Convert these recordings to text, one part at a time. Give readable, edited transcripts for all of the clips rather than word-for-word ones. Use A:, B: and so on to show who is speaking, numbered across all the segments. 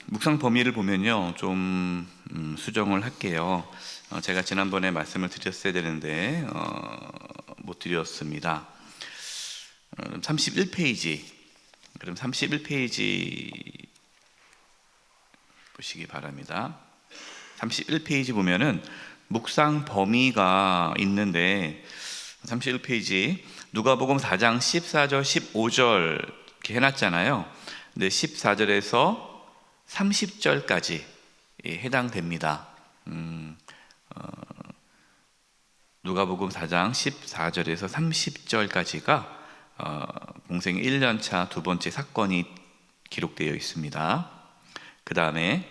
A: 묵상 범위를 보면요, 좀 수정을 할게요. 제가 지난번에 말씀을 드렸어야 되는데 못 드렸습니다. 31페이지. 그럼 31페이지 보시기 바랍니다. 31페이지 보면은 묵상 범위가 있는데 31페이지 누가복음 4장 14절 15절 이렇게 해놨잖아요. 근데 14절에서 30절까지 해당됩니다. 누가복음 4장 14절에서 30절까지가 공생의 1년차 두 번째 사건이 기록되어 있습니다. 그 다음에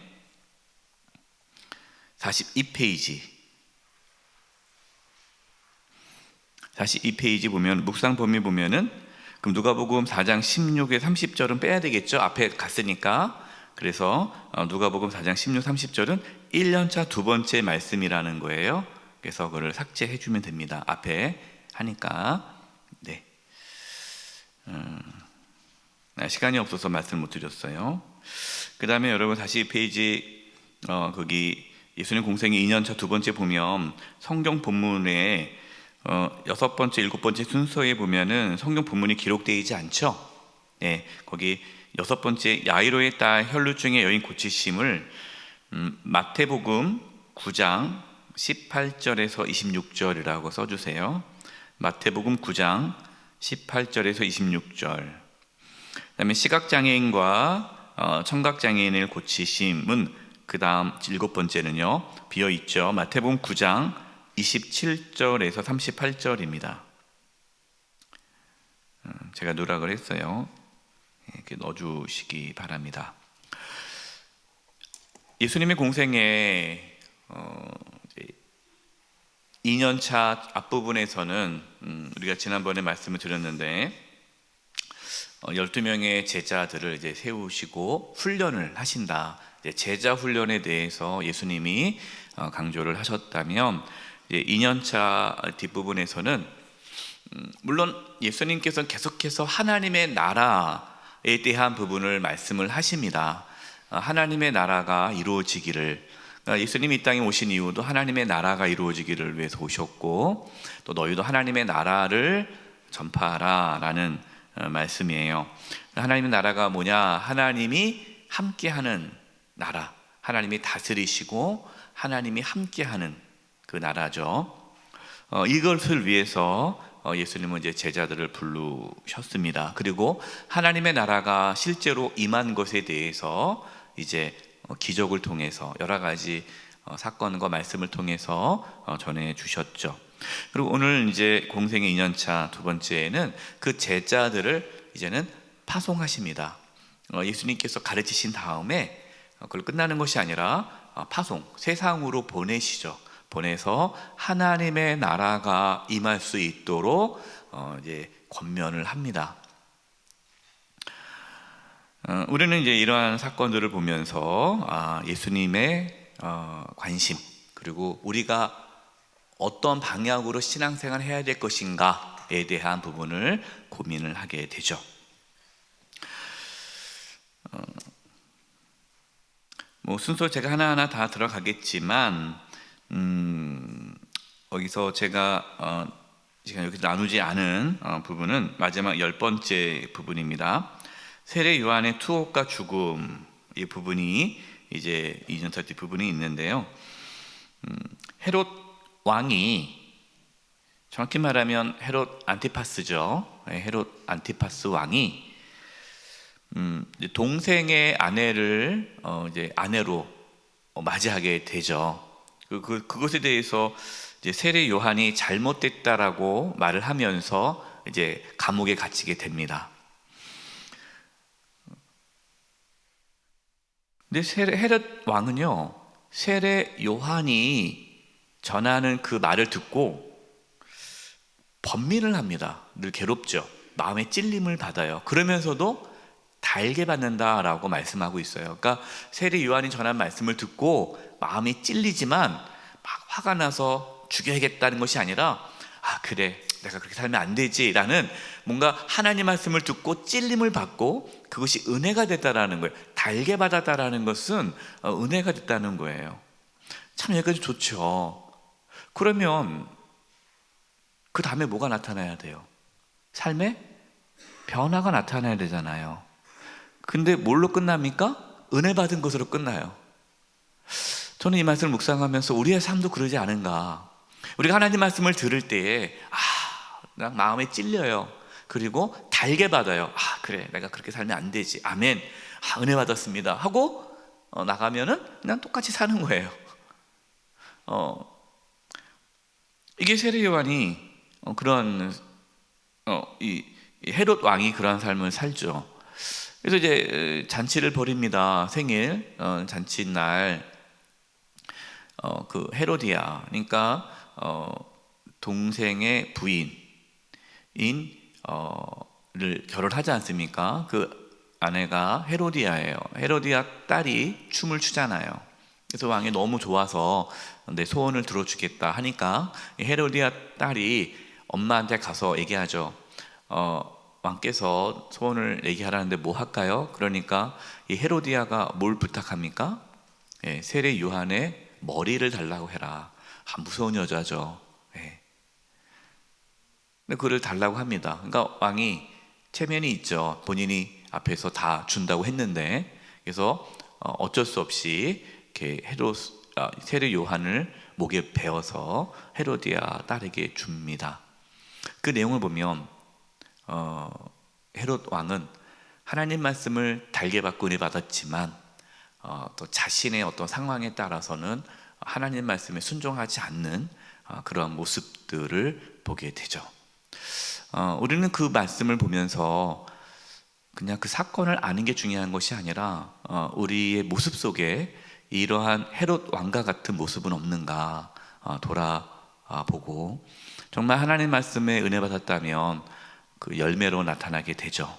A: 42페이지 보면 묵상 범위 보면은 그럼 누가복음 4장 16에 30절은 빼야 되겠죠. 앞에 갔으니까. 그래서 누가복음 4장 16, 30절은 1년차 두 번째 말씀이라는 거예요. 그래서 그걸 삭제해 주면 됩니다. 앞에 하니까. 네. 시간이 없어서 말씀을 못 드렸어요. 그 다음에 여러분 42페이지 거기 예수님 공생의 2년차 두 번째 보면 성경 본문에 여섯 번째, 일곱 번째 순서에 보면은 성경 본문이 기록되어 있지 않죠? 네, 거기 여섯 번째 야이로의 딸 혈루증의 여인 고치심을 마태복음 9장 18절에서 26절이라고 써주세요. 마태복음 9장 18절에서 26절. 그 다음에 시각장애인과 청각장애인을 고치심은 그 다음 일곱 번째는요, 비어있죠. 마태복음 9장 27절에서 38절입니다. 제가 누락을 했어요. 이렇게 넣어주시기 바랍니다. 예수님의 공생에 2년차 앞부분에서는 우리가 지난번에 말씀을 드렸는데 12명의 제자들을 이제 세우시고 훈련을 하신다. 제자 훈련에 대해서 예수님이 강조를 하셨다면 2년차 뒷부분에서는 물론 예수님께서는 계속해서 하나님의 나라에 대한 부분을 말씀을 하십니다. 하나님의 나라가 이루어지기를, 예수님이 이 땅에 오신 이유도 하나님의 나라가 이루어지기를 위해서 오셨고, 또 너희도 하나님의 나라를 전파하라 라는 말씀이에요. 하나님의 나라가 뭐냐? 하나님이 함께하는 나라, 하나님이 다스리시고 하나님이 함께하는 그 나라죠. 이것을 위해서 예수님은 이제 제자들을 부르셨습니다. 그리고 하나님의 나라가 실제로 임한 것에 대해서 이제 기적을 통해서 여러 가지 사건과 말씀을 통해서 전해 주셨죠. 그리고 오늘 이제 공생의 2년차 두 번째는 그 제자들을 이제는 파송하십니다. 예수님께서 가르치신 다음에 그걸 끝나는 것이 아니라 파송, 세상으로 보내시죠. 보내서 하나님의 나라가 임할 수 있도록 이제 권면을 합니다. 우리는 이제 이러한 사건들을 보면서 예수님의 관심, 그리고 우리가 어떤 방향으로 신앙생활을 해야 될 것인가에 대한 부분을 고민을 하게 되죠. 뭐 순서 제가 하나하나 다 들어가겠지만 여기서 제가 여기서 나누지 않은 부분은 마지막 10번째 부분입니다. 세례 요한의 투옥과 죽음, 이 부분이 이제 2년차 때 부분이 있는데요. 헤롯 왕이, 정확히 말하면 헤롯 안티파스죠. 헤롯 안티파스 왕이 동생의 아내를 이제 아내로 맞이하게 되죠. 그것에 대해서 이제 세례 요한이 잘못됐다라고 말을 하면서 이제 감옥에 갇히게 됩니다. 근데 헤롯 왕은요, 세례 요한이 전하는 그 말을 듣고 번민을 합니다. 늘 괴롭죠. 마음에 찔림을 받아요. 그러면서도 달게 받는다라고 말씀하고 있어요. 그러니까 세례 요한이 전한 말씀을 듣고 마음이 찔리지만 막 화가 나서 죽여야겠다는 것이 아니라 그래, 내가 그렇게 살면 안 되지 라는 뭔가 하나님 말씀을 듣고 찔림을 받고 그것이 은혜가 됐다라는 거예요. 달게 받았다라는 것은 은혜가 됐다는 거예요. 참 여기까지 좋죠. 그러면 그 다음에 뭐가 나타나야 돼요? 삶에 변화가 나타나야 되잖아요. 근데 뭘로 끝납니까? 은혜 받은 것으로 끝나요. 저는 이 말씀을 묵상하면서 우리의 삶도 그러지 않은가. 우리가 하나님 말씀을 들을 때에 그냥 마음에 찔려요. 그리고 달게 받아요. 그래, 내가 그렇게 살면 안 되지. 아멘. 은혜 받았습니다 하고 나가면은 그냥 똑같이 사는 거예요. 이게 세례 요한이 그런 이 헤롯 왕이 그러한 삶을 살죠. 그래서 이제 잔치를 벌입니다. 생일 잔치날 그 헤로디아, 그러니까 동생의 부인인 를 결혼하지 않습니까? 그 아내가 헤로디아예요. 헤로디아 딸이 춤을 추잖아요. 그래서 왕이 너무 좋아서 내 소원을 들어주겠다 하니까 헤로디아 딸이 엄마한테 가서 얘기하죠. 왕께서 소원을 얘기하라는데 뭐 할까요? 그러니까 이 헤로디아가 뭘 부탁합니까? 세례 요한의 머리를 달라고 해라. 무서운 여자죠. 근데 그를 달라고 합니다. 그러니까 왕이 체면이 있죠. 본인이 앞에서 다 준다고 했는데, 그래서 어쩔 수 없이 이렇게 세례 요한을 목에 베어서 헤로디아 딸에게 줍니다. 그 내용을 보면 헤롯 왕은 하나님 말씀을 달게 받고 은혜 받았지만 또 자신의 어떤 상황에 따라서는 하나님 말씀에 순종하지 않는 그러한 모습들을 보게 되죠. 우리는 그 말씀을 보면서 그냥 그 사건을 아는 게 중요한 것이 아니라 우리의 모습 속에 이러한 헤롯 왕과 같은 모습은 없는가 돌아보고 정말 하나님 말씀에 은혜 받았다면 그 열매로 나타나게 되죠.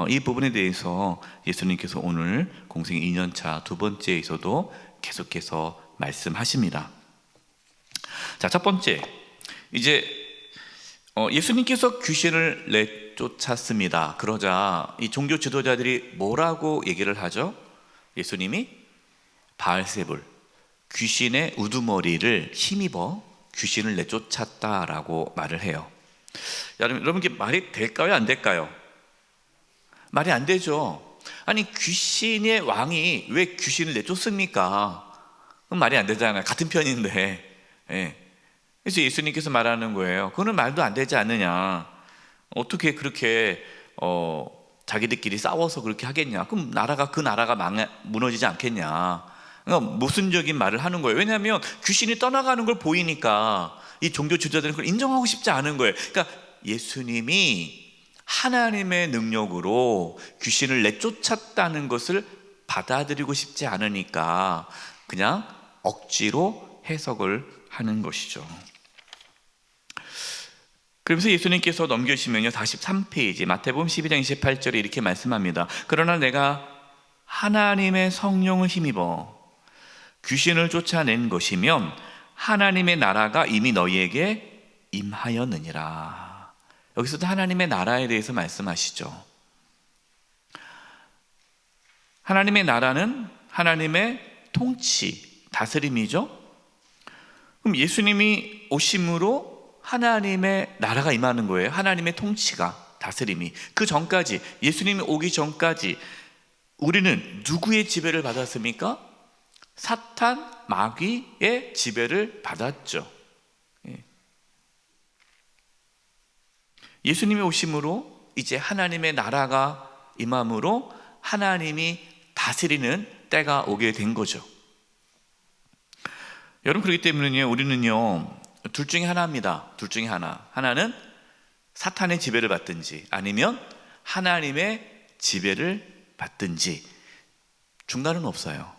A: 이 부분에 대해서 예수님께서 오늘 공생 2년차 두 번째에서도 계속해서 말씀하십니다. 자, 첫 번째, 이제 예수님께서 귀신을 내쫓았습니다. 그러자 이 종교 지도자들이 뭐라고 얘기를 하죠? 예수님이 바알세불, 귀신의 우두머리를 힘입어 귀신을 내쫓았다라고 말을 해요. 여러분, 이게 말이 될까요? 안 될까요? 말이 안 되죠. 아니, 귀신의 왕이 왜 귀신을 내쫓습니까? 그건 말이 안 되잖아요. 같은 편인데. 그래서 예수님께서 말하는 거예요. 그거는 말도 안 되지 않느냐. 어떻게 그렇게 자기들끼리 싸워서 그렇게 하겠냐. 그럼 그 나라가 무너지지 않겠냐. 그러니까 모순적인 말을 하는 거예요. 왜냐하면 귀신이 떠나가는 걸 보이니까 이 종교 지도자들은 그걸 인정하고 싶지 않은 거예요. 그러니까 예수님이 하나님의 능력으로 귀신을 내쫓았다는 것을 받아들이고 싶지 않으니까 그냥 억지로 해석을 하는 것이죠. 그러면서 예수님께서 넘겨주시면요, 43페이지 마태복음 12장 28절에 이렇게 말씀합니다. 그러나 내가 하나님의 성령을 힘입어 귀신을 쫓아낸 것이면 하나님의 나라가 이미 너희에게 임하였느니라. 여기서도 하나님의 나라에 대해서 말씀하시죠. 하나님의 나라는 하나님의 통치, 다스림이죠. 그럼 예수님이 오심으로 하나님의 나라가 임하는 거예요. 하나님의 통치가, 다스림이. 그 전까지, 예수님이 오기 전까지 우리는 누구의 지배를 받았습니까? 사탄, 마귀의 지배를 받았죠. 예수님이 오심으로 이제 하나님의 나라가 임함으로 하나님이 다스리는 때가 오게 된 거죠. 여러분, 그렇기 때문에 우리는요, 둘 중에 하나입니다. 둘 중에 하나. 하나는 사탄의 지배를 받든지 아니면 하나님의 지배를 받든지, 중간은 없어요.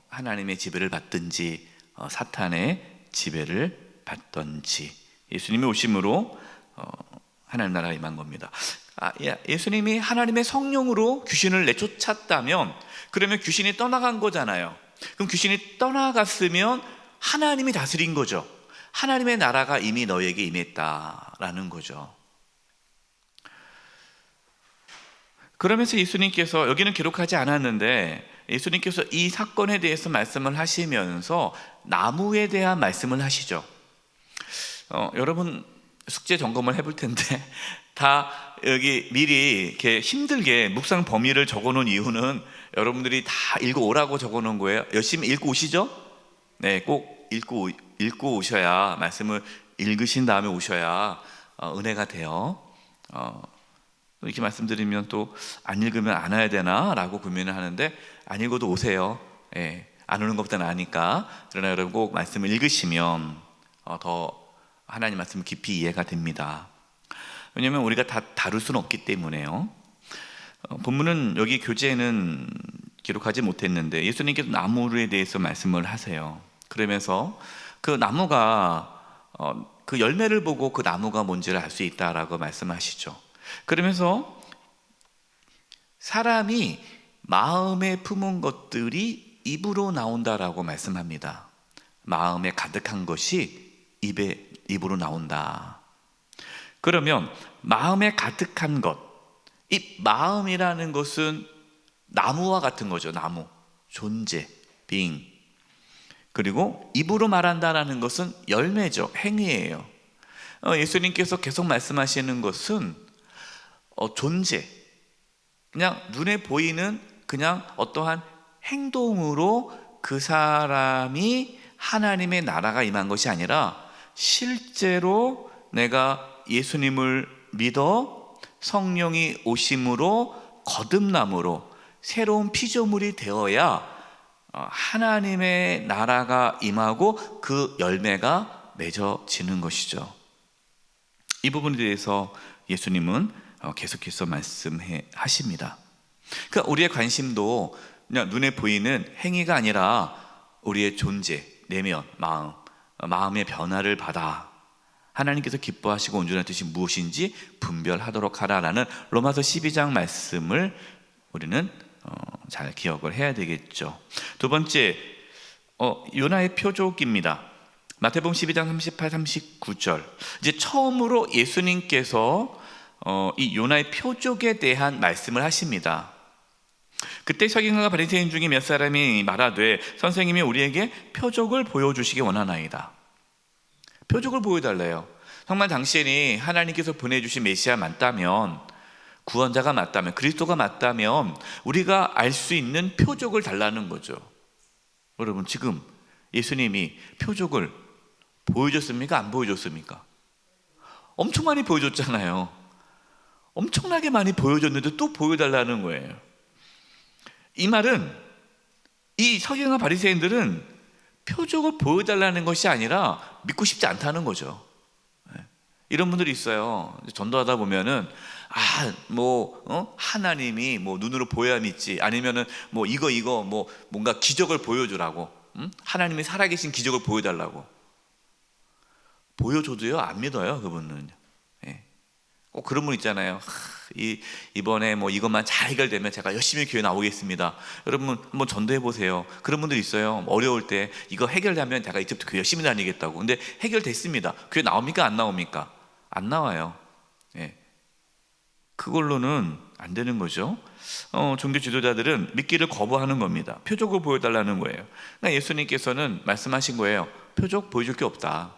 A: 하나님의 지배를 받든지 사탄의 지배를 받든지. 예수님이 오심으로 하나님 나라가 임한 겁니다. 예수님이 하나님의 성령으로 귀신을 내쫓았다면 그러면 귀신이 떠나간 거잖아요. 그럼 귀신이 떠나갔으면 하나님이 다스린 거죠. 하나님의 나라가 이미 너에게 임했다라는 거죠. 그러면서 예수님께서, 여기는 기록하지 않았는데 예수님께서 이 사건에 대해서 말씀을 하시면서 나무에 대한 말씀을 하시죠. 여러분 숙제 점검을 해볼 텐데 다 여기 미리 이렇게 힘들게 묵상 범위를 적어놓은 이유는 여러분들이 다 읽어 오라고 적어놓은 거예요. 열심히 읽고 오시죠? 네, 꼭 읽고 오셔야, 말씀을 읽으신 다음에 오셔야 은혜가 돼요. 이렇게 말씀드리면 또 안 읽으면 안 와야 되나 라고 고민을 하는데, 안 읽어도 오세요. 예, 안 오는 것보다 나으니까. 그러나 여러분 꼭 말씀을 읽으시면 더 하나님 말씀 깊이 이해가 됩니다. 왜냐하면 우리가 다 다룰 수는 없기 때문에요. 본문은 여기 교재에는 기록하지 못했는데 예수님께서 나무에 대해서 말씀을 하세요. 그러면서 그 나무가 그 열매를 보고 그 나무가 뭔지를 알 수 있다라고 말씀하시죠. 그러면서 사람이 마음에 품은 것들이 입으로 나온다라고 말씀합니다. 마음에 가득한 것이 입으로 나온다. 그러면 마음에 가득한 것, 이 마음이라는 것은 나무와 같은 거죠. 나무, 존재, being. 그리고 입으로 말한다라는 것은 열매죠. 행위예요. 예수님께서 계속 말씀하시는 것은 존재, 그냥 눈에 보이는 그냥 어떠한 행동으로 그 사람이 하나님의 나라가 임한 것이 아니라 실제로 내가 예수님을 믿어 성령이 오심으로 거듭남으로 새로운 피조물이 되어야 하나님의 나라가 임하고 그 열매가 맺어지는 것이죠. 이 부분에 대해서 예수님은 계속해서 말씀하십니다. 그러니까 우리의 관심도 그냥 눈에 보이는 행위가 아니라 우리의 존재, 내면, 마음의 변화를 받아 하나님께서 기뻐하시고 온전한 뜻이 무엇인지 분별하도록 하라라는 로마서 12장 말씀을 우리는 잘 기억을 해야 되겠죠. 두 번째, 요나의 표적입니다. 마태복음 12장 38, 39절. 이제 처음으로 예수님께서 이 요나의 표적에 대한 말씀을 하십니다. 그때 서기관과 바리새인 중에 몇 사람이 말하되 선생님이 우리에게 표적을 보여주시기 원하나이다. 표적을 보여달래요. 정말 당신이 하나님께서 보내주신 메시아 맞다면, 구원자가 맞다면, 그리스도가 맞다면 우리가 알 수 있는 표적을 달라는 거죠. 여러분 지금 예수님이 표적을 보여줬습니까? 안 보여줬습니까? 엄청 많이 보여줬잖아요. 엄청나게 많이 보여줬는데 또 보여달라는 거예요. 이 말은 이 서기관과 바리새인들은 표적을 보여달라는 것이 아니라 믿고 싶지 않다는 거죠. 이런 분들이 있어요. 전도하다 보면은 하나님이 눈으로 보여야 믿지, 아니면은 이거 뭔가 기적을 보여주라고, 하나님이 살아계신 기적을 보여달라고. 보여줘도요 안 믿어요. 그분은. 꼭 그런 분 있잖아요. 이번에 이것만 잘 해결되면 제가 열심히 교회 나오겠습니다. 여러분 한번 전도해 보세요. 그런 분들 있어요. 어려울 때 이거 해결되면 제가 이제부터 교회 열심히 다니겠다고. 근데 해결됐습니다. 교회 나옵니까? 안 나옵니까? 안 나와요. 그걸로는 안 되는 거죠. 종교 지도자들은 믿기를 거부하는 겁니다. 표적을 보여달라는 거예요. 그러니까 예수님께서는 말씀하신 거예요. 표적 보여줄 게 없다.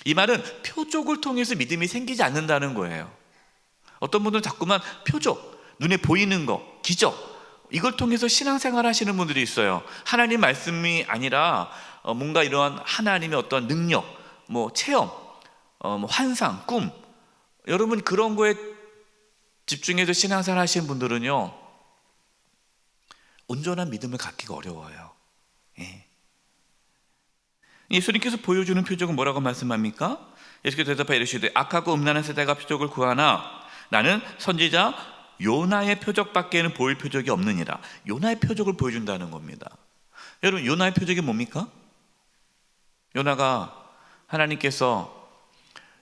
A: 이 말은 표적을 통해서 믿음이 생기지 않는다는 거예요. 어떤 분들은 자꾸만 표적, 눈에 보이는 거, 기적, 이걸 통해서 신앙생활 하시는 분들이 있어요. 하나님 말씀이 아니라 뭔가 이러한 하나님의 어떤 능력, 체험, 환상, 꿈, 여러분 그런 거에 집중해서 신앙생활 하시는 분들은요 온전한 믿음을 갖기가 어려워요. 예수님께서 보여주는 표적은 뭐라고 말씀합니까? 예수께서 대답하여 이르시되 악하고 음란한 세대가 표적을 구하나 나는 선지자 요나의 표적밖에는 보일 표적이 없느니라. 요나의 표적을 보여준다는 겁니다. 여러분 요나의 표적이 뭡니까? 요나가 하나님께서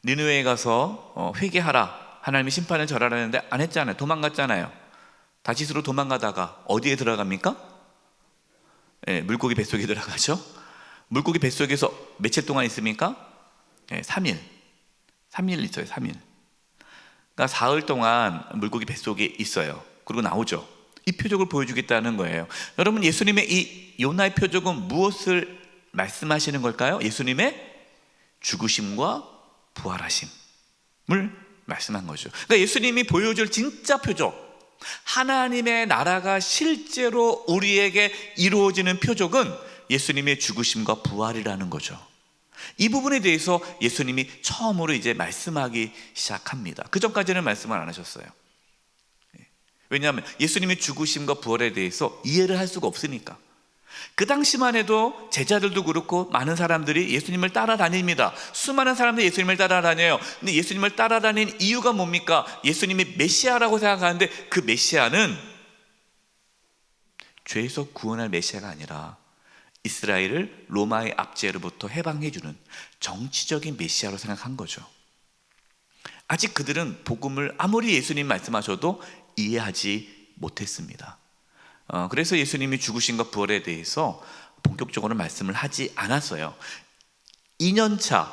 A: 니느웨에 가서 회개하라, 하나님이 심판을 절하라는데 안 했잖아요. 도망갔잖아요. 다시스로 도망가다가 어디에 들어갑니까? 물고기 뱃속에 들어가죠. 물고기 뱃속에서 며칠 동안 있습니까? 3일 있어요. 3일. 그러니까 사흘 동안 물고기 뱃속에 있어요. 그리고 나오죠. 이 표적을 보여주겠다는 거예요. 여러분, 예수님의 이 요나의 표적은 무엇을 말씀하시는 걸까요? 예수님의 죽으심과 부활하심을 말씀한 거죠. 그러니까 예수님이 보여줄 진짜 표적, 하나님의 나라가 실제로 우리에게 이루어지는 표적은 예수님의 죽으심과 부활이라는 거죠. 이 부분에 대해서 예수님이 처음으로 이제 말씀하기 시작합니다. 그 전까지는 말씀을 안 하셨어요. 왜냐하면 예수님의 죽으심과 부활에 대해서 이해를 할 수가 없으니까. 그 당시만 해도 제자들도 그렇고 많은 사람들이 예수님을 따라다닙니다. 수많은 사람들이 예수님을 따라다녀요. 근데 예수님을 따라다니는 이유가 뭡니까? 예수님이 메시아라고 생각하는데 그 메시아는 죄에서 구원할 메시아가 아니라 이스라엘을 로마의 압제로부터 해방해주는 정치적인 메시아로 생각한 거죠. 아직 그들은 복음을 아무리 예수님 말씀하셔도 이해하지 못했습니다. 그래서 예수님이 죽으심과 부활에 대해서 본격적으로 말씀을 하지 않았어요. 2년차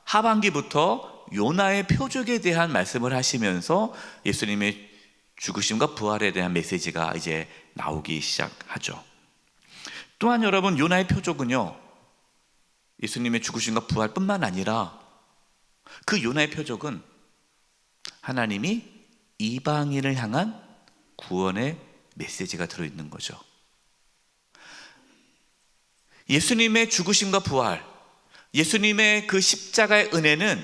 A: 하반기부터 요나의 표적에 대한 말씀을 하시면서 예수님의 죽으심과 부활에 대한 메시지가 이제 나오기 시작하죠. 또한 여러분, 요나의 표적은요, 예수님의 죽으심과 부활뿐만 아니라 그 요나의 표적은 하나님이 이방인을 향한 구원의 메시지가 들어있는 거죠. 예수님의 죽으심과 부활, 예수님의 그 십자가의 은혜는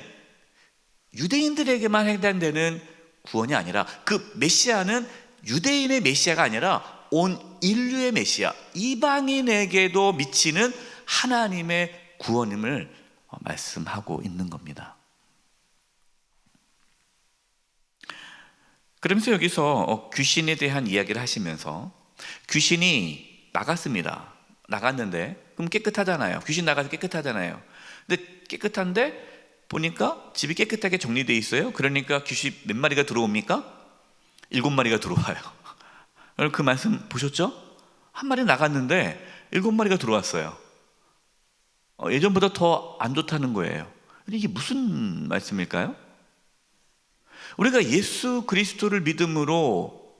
A: 유대인들에게만 해당되는 구원이 아니라 그 메시아는 유대인의 메시아가 아니라 온 인류의 메시아, 이방인에게도 미치는 하나님의 구원임을 말씀하고 있는 겁니다. 그러면서 여기서 귀신에 대한 이야기를 하시면서 귀신이 나갔습니다. 나갔는데 그럼 깨끗하잖아요. 귀신 나가서 깨끗하잖아요. 근데 깨끗한데 보니까 집이 깨끗하게 정리되어 있어요. 그러니까 귀신 몇 마리가 들어옵니까? 7마리가 들어와요. 여러분, 그 말씀 보셨죠? 한 마리 나갔는데 7마리가 들어왔어요. 예전보다 더 안 좋다는 거예요. 이게 무슨 말씀일까요? 우리가 예수 그리스도를 믿음으로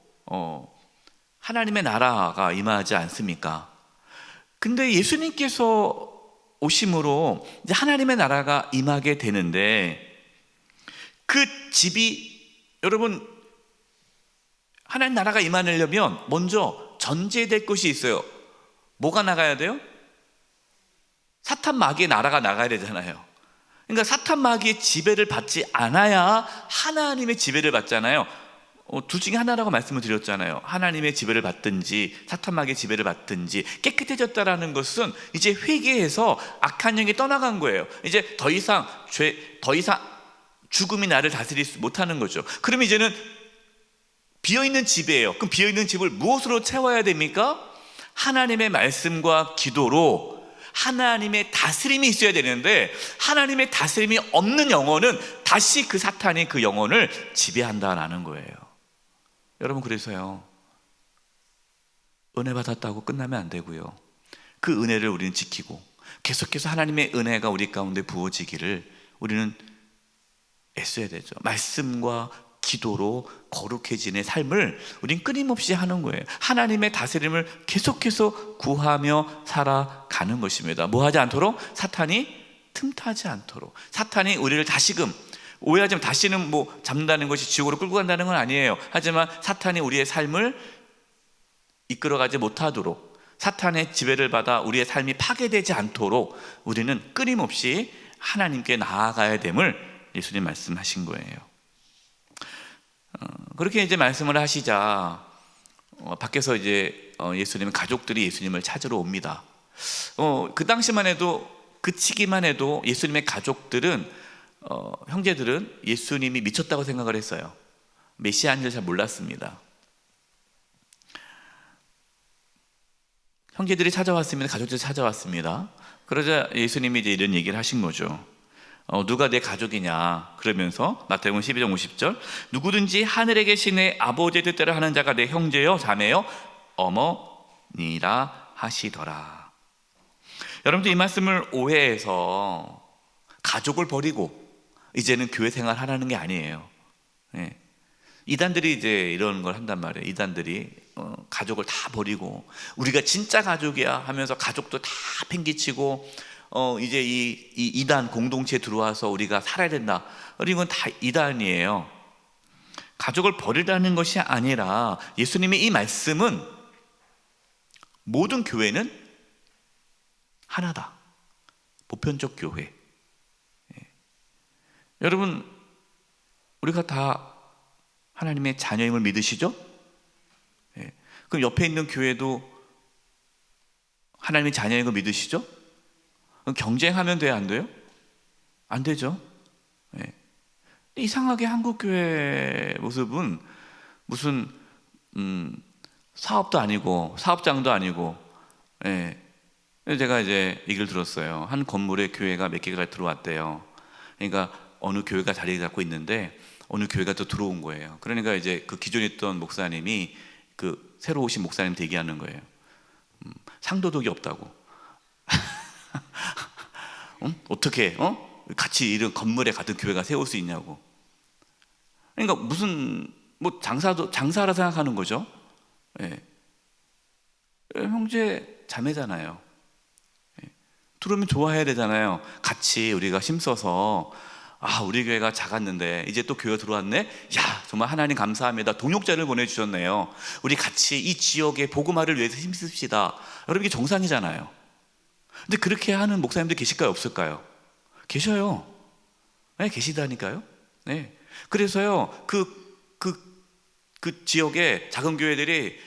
A: 하나님의 나라가 임하지 않습니까? 근데 예수님께서 오심으로 이제 하나님의 나라가 임하게 되는데 그 집이, 여러분, 하나님 나라가 임하려면 먼저 전제될 것이 있어요. 뭐가 나가야 돼요? 사탄 마귀의 나라가 나가야 되잖아요. 그러니까 사탄 마귀의 지배를 받지 않아야 하나님의 지배를 받잖아요. 둘 중에 하나라고 말씀을 드렸잖아요. 하나님의 지배를 받든지 사탄 마귀의 지배를 받든지. 깨끗해졌다라는 것은 이제 회개해서 악한 영이 떠나간 거예요. 이제 더 이상 죽음이 나를 다스리지 못하는 거죠. 그럼 이제는 비어있는 집이에요. 그럼 비어있는 집을 무엇으로 채워야 됩니까? 하나님의 말씀과 기도로 하나님의 다스림이 있어야 되는데, 하나님의 다스림이 없는 영혼은 다시 그 사탄이 그 영혼을 지배한다라는 거예요. 여러분, 그래서요, 은혜 받았다고 끝나면 안 되고요, 그 은혜를 우리는 지키고 계속해서 하나님의 은혜가 우리 가운데 부어지기를 우리는 애써야 되죠. 말씀과 기도로 거룩해지는 삶을 우린 끊임없이 하는 거예요. 하나님의 다스림을 계속해서 구하며 살아가는 것입니다. 뭐 하지 않도록? 사탄이 틈타지 않도록. 사탄이 우리를 다시금, 오해하지만 다시는 뭐 잡는다는 것이 지옥으로 끌고 간다는 건 아니에요. 하지만 사탄이 우리의 삶을 이끌어가지 못하도록, 사탄의 지배를 받아 우리의 삶이 파괴되지 않도록 우리는 끊임없이 하나님께 나아가야 됨을 예수님 말씀하신 거예요. 그렇게 이제 말씀을 하시자 밖에서 이제 예수님의 가족들이 예수님을 찾으러 옵니다. 그 당시만 해도, 그 시기만 해도 예수님의 가족들은, 형제들은 예수님이 미쳤다고 생각을 했어요. 메시아인 줄 잘 몰랐습니다. 형제들이 찾아왔습니다. 가족들이 찾아왔습니다. 그러자 예수님이 이제 이런 얘기를 하신 거죠. 누가 내 가족이냐 그러면서 마태복음 12장 50절, 누구든지 하늘에 계신 내 아버지의 뜻대로 하는 자가 내 형제요 자매요 어머니라 하시더라. 여러분들, 이 말씀을 오해해서 가족을 버리고 이제는 교회 생활하라는 게 아니에요. 이단들이 이제 이런 걸 한단 말이에요. 이단들이 가족을 다 버리고 우리가 진짜 가족이야 하면서 가족도 다 팽개치고 이제 이 이단 공동체에 들어와서 우리가 살아야 된다. 이건 다 이단이에요. 가족을 버리라는 것이 아니라 예수님의 이 말씀은 모든 교회는 하나다. 보편적 교회. 여러분, 우리가 다 하나님의 자녀임을 믿으시죠? 그럼 옆에 있는 교회도 하나님의 자녀인 걸 믿으시죠? 그럼 경쟁하면 돼요, 안 돼요? 안 되죠. 이상하게 한국 교회 모습은 무슨 사업도 아니고 사업장도 아니고, 제가 이제 얘기를 들었어요. 한 건물에 교회가 몇 개가 들어왔대요. 그러니까 어느 교회가 자리를 잡고 있는데 어느 교회가 또 들어온 거예요. 그러니까 이제 그 기존에 있던 목사님이 그 새로 오신 목사님 대기하는 거예요. 상도덕이 없다고. 어떻게 같이 이런 건물에 같은 교회가 세울 수 있냐고. 그러니까 무슨 뭐 장사라 생각하는 거죠. 형제 자매잖아요. 들어오면 좋아해야 되잖아요. 같이 우리가 힘써서 우리 교회가 작았는데 이제 또 교회가 들어왔네. 야, 정말 하나님 감사합니다. 동역자를 보내주셨네요. 우리 같이 이 지역의 복음화를 위해서 힘씁시다. 여러분, 이게 정상이잖아요. 근데 그렇게 하는 목사님들 계실까요, 없을까요? 계셔요. 계시다니까요. 그래서요, 그 지역의 작은 교회들이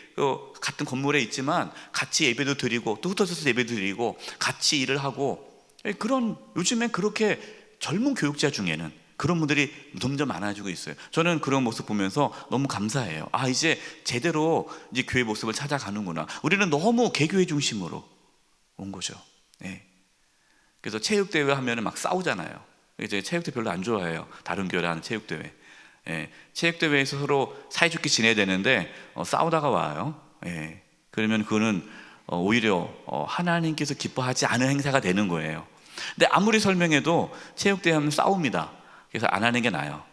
A: 같은 건물에 있지만 같이 예배도 드리고 또 흩어져서 예배도 드리고 같이 일을 하고, 그런 요즘엔 그렇게 젊은 교육자 중에는 그런 분들이 점점 많아지고 있어요. 저는 그런 모습 보면서 너무 감사해요. 이제 제대로 이제 교회 모습을 찾아가는구나. 우리는 너무 개교회 중심으로 온 거죠. 그래서 체육대회 하면은 막 싸우잖아요. 이제 체육대회 별로 안 좋아해요. 다른 교회랑 하는 체육대회. 체육대회에서 서로 사이좋게 지내야 되는데 싸우다가 와요. 그러면 그거는 오히려 하나님께서 기뻐하지 않은 행사가 되는 거예요. 근데 아무리 설명해도 체육대회 하면 싸웁니다. 그래서 안 하는 게 나아요.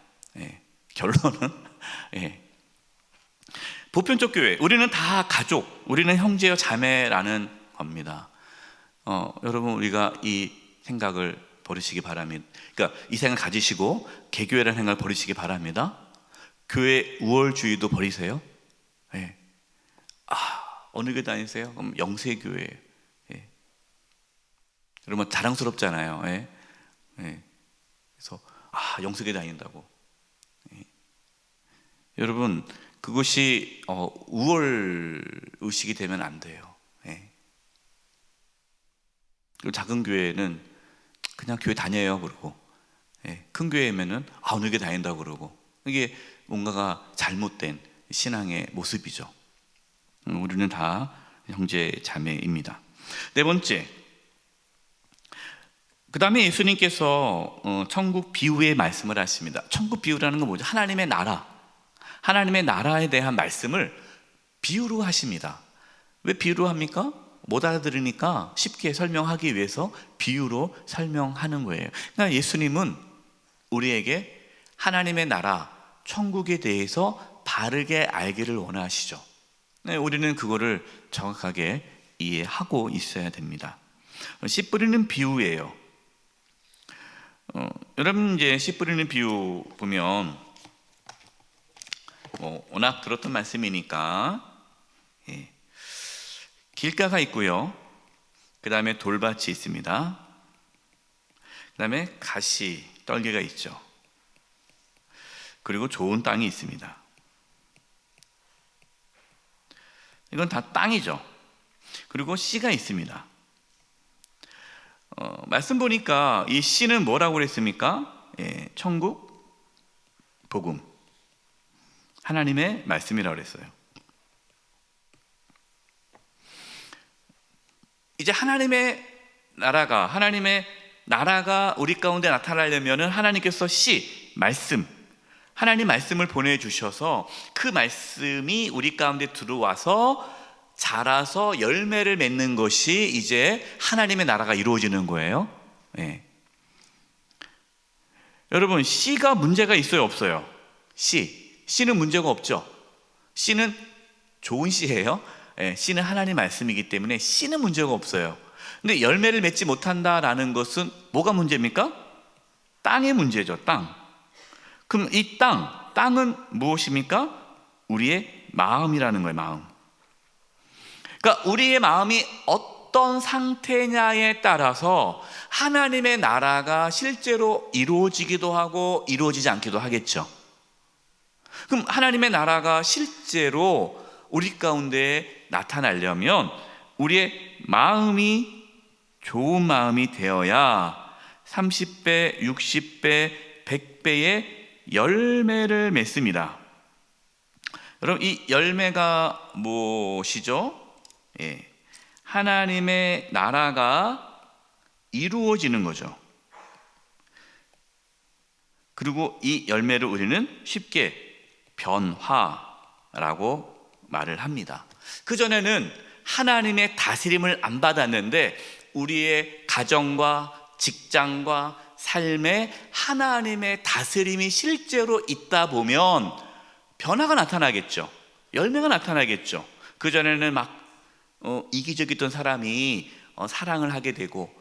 A: 결론은 보편적 교회, 우리는 다 가족, 우리는 형제여 자매라는 겁니다. 여러분, 우리가 이 생각을 버리시기 바랍니다. 그러니까 이 생각을 가지시고 개교회라는 생각을 버리시기 바랍니다. 교회 우월주의도 버리세요. 어느 교회 다니세요? 그럼 영세교회예요. 여러분, 자랑스럽잖아요. 그래서 영세교회 다닌다고. 여러분, 그것이 우월 의식이 되면 안 돼요. 그리고 작은 교회는 그냥 교회 다녀요 그러고, 큰 교회면은 어느 교회 다닌다고 그러고, 이게 뭔가가 잘못된 신앙의 모습이죠. 우리는 다 형제 자매입니다. 네 번째, 그 다음에 예수님께서 천국 비유의 말씀을 하십니다. 천국 비유라는 건 뭐죠? 하나님의 나라, 하나님의 나라에 대한 말씀을 비유로 하십니다. 왜 비유로 합니까? 못 알아들으니까 쉽게 설명하기 위해서 비유로 설명하는 거예요. 그러니까 예수님은 우리에게 하나님의 나라, 천국에 대해서 바르게 알기를 원하시죠. 우리는 그거를 정확하게 이해하고 있어야 됩니다. 씨 뿌리는 비유예요. 여러분, 이제 씨 뿌리는 비유 보면 워낙 들었던 말씀이니까, 길가가 있고요. 그 다음에 돌밭이 있습니다. 그 다음에 가시, 떨개가 있죠. 그리고 좋은 땅이 있습니다. 이건 다 땅이죠. 그리고 씨가 있습니다. 말씀 보니까 이 씨는 뭐라고 그랬습니까? 천국, 복음, 하나님의 말씀이라고 그랬어요. 이제 하나님의 나라가 우리 가운데 나타나려면 하나님께서 씨, 말씀, 하나님 말씀을 보내주셔서 그 말씀이 우리 가운데 들어와서 자라서 열매를 맺는 것이 이제 하나님의 나라가 이루어지는 거예요. 여러분, 씨가 문제가 있어요, 없어요? 씨는 문제가 없죠. 씨는 좋은 씨예요. 예, 씨는 하나님 말씀이기 때문에 씨는 문제가 없어요. 근데 열매를 맺지 못한다라는 것은 뭐가 문제입니까? 땅의 문제죠. 땅. 그럼 이 땅은 무엇입니까? 우리의 마음이라는 거예요. 마음. 그러니까 우리의 마음이 어떤 상태냐에 따라서 하나님의 나라가 실제로 이루어지기도 하고 이루어지지 않기도 하겠죠. 그럼 하나님의 나라가 실제로 우리 가운데 나타나려면 우리의 마음이 좋은 마음이 되어야 30배, 60배, 100배의 열매를 맺습니다. 여러분, 이 열매가 무엇이죠? 예, 하나님의 나라가 이루어지는 거죠. 그리고 이 열매를 우리는 쉽게 변화라고 말을 합니다. 그전에는 하나님의 다스림을 안 받았는데 우리의 가정과 직장과 삶에 하나님의 다스림이 실제로 있다 보면 변화가 나타나겠죠. 열매가 나타나겠죠. 그전에는 막 이기적이던 사람이 사랑을 하게 되고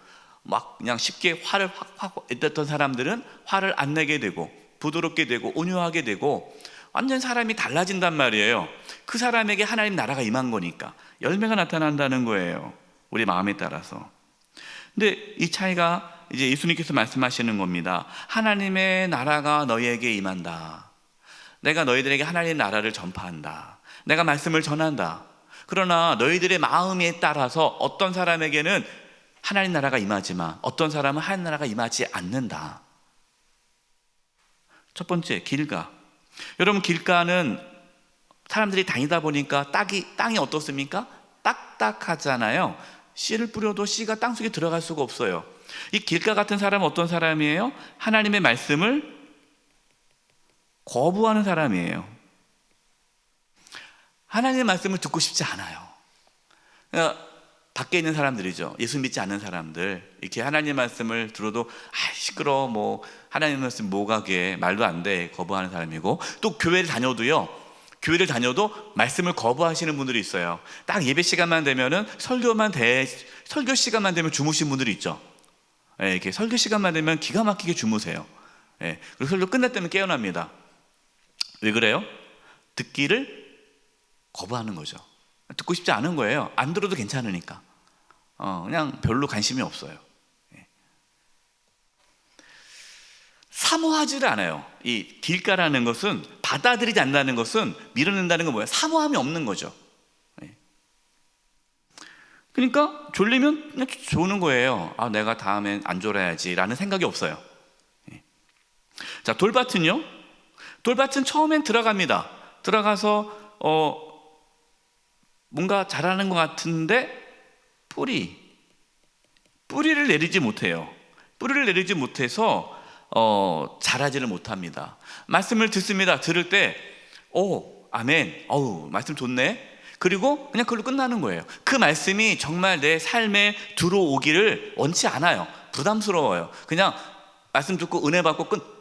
A: 막 그냥 쉽게 화를 확 냈던 사람들은 화를 안 내게 되고 부드럽게 되고 온유하게 되고 완전 사람이 달라진단 말이에요. 그 사람에게 하나님 나라가 임한 거니까 열매가 나타난다는 거예요. 우리 마음에 따라서. 근데 이 차이가 이제 예수님께서 말씀하시는 겁니다. 하나님의 나라가 너희에게 임한다. 내가 너희들에게 하나님의 나라를 전파한다. 내가 말씀을 전한다. 그러나 너희들의 마음에 따라서 어떤 사람에게는 하나님 나라가 임하지만 어떤 사람은 하나님 나라가 임하지 않는다. 첫 번째, 길가. 여러분, 길가는 사람들이 다니다 보니까 땅이 어떻습니까? 딱딱하잖아요. 씨를 뿌려도 씨가 땅속에 들어갈 수가 없어요. 이 길가 같은 사람은 어떤 사람이에요? 하나님의 말씀을 거부하는 사람이에요. 하나님의 말씀을 듣고 싶지 않아요. 그러니까 밖에 있는 사람들이죠. 예수 믿지 않는 사람들. 이렇게 하나님의 말씀을 들어도 시끄러워, 뭐 하나님의 말씀 뭐가게 말도 안 돼, 거부하는 사람이고, 또 교회를 다녀도 말씀을 거부하시는 분들이 있어요. 딱 예배 시간만 되면은 설교 시간만 되면 주무신 분들이 있죠. 예, 이렇게 설교 시간만 되면 기가 막히게 주무세요. 예, 그리고 설교 끝났다면 깨어납니다. 왜 그래요? 듣기를 거부하는 거죠. 듣고 싶지 않은 거예요. 안 들어도 괜찮으니까. 그냥 별로 관심이 없어요. 예. 사모하지를 않아요. 이 길가라는 것은, 받아들이지 않는다는 것은, 밀어낸다는 건 뭐예요? 사모함이 없는 거죠. 예. 그러니까 졸리면 그냥 조는 거예요. 내가 다음엔 안 졸아야지 라는 생각이 없어요. 예. 자, 돌밭은요? 돌밭은 처음엔 들어갑니다. 들어가서 뭔가 자라는 것 같은데 뿌리를 내리지 못해요. 뿌리를 내리지 못해서 자라지를 못합니다. 말씀을 듣습니다. 들을 때 아멘, 말씀 좋네. 그리고 그냥 그걸로 끝나는 거예요. 그 말씀이 정말 내 삶에 들어오기를 원치 않아요. 부담스러워요. 그냥 말씀 듣고 은혜 받고 끝.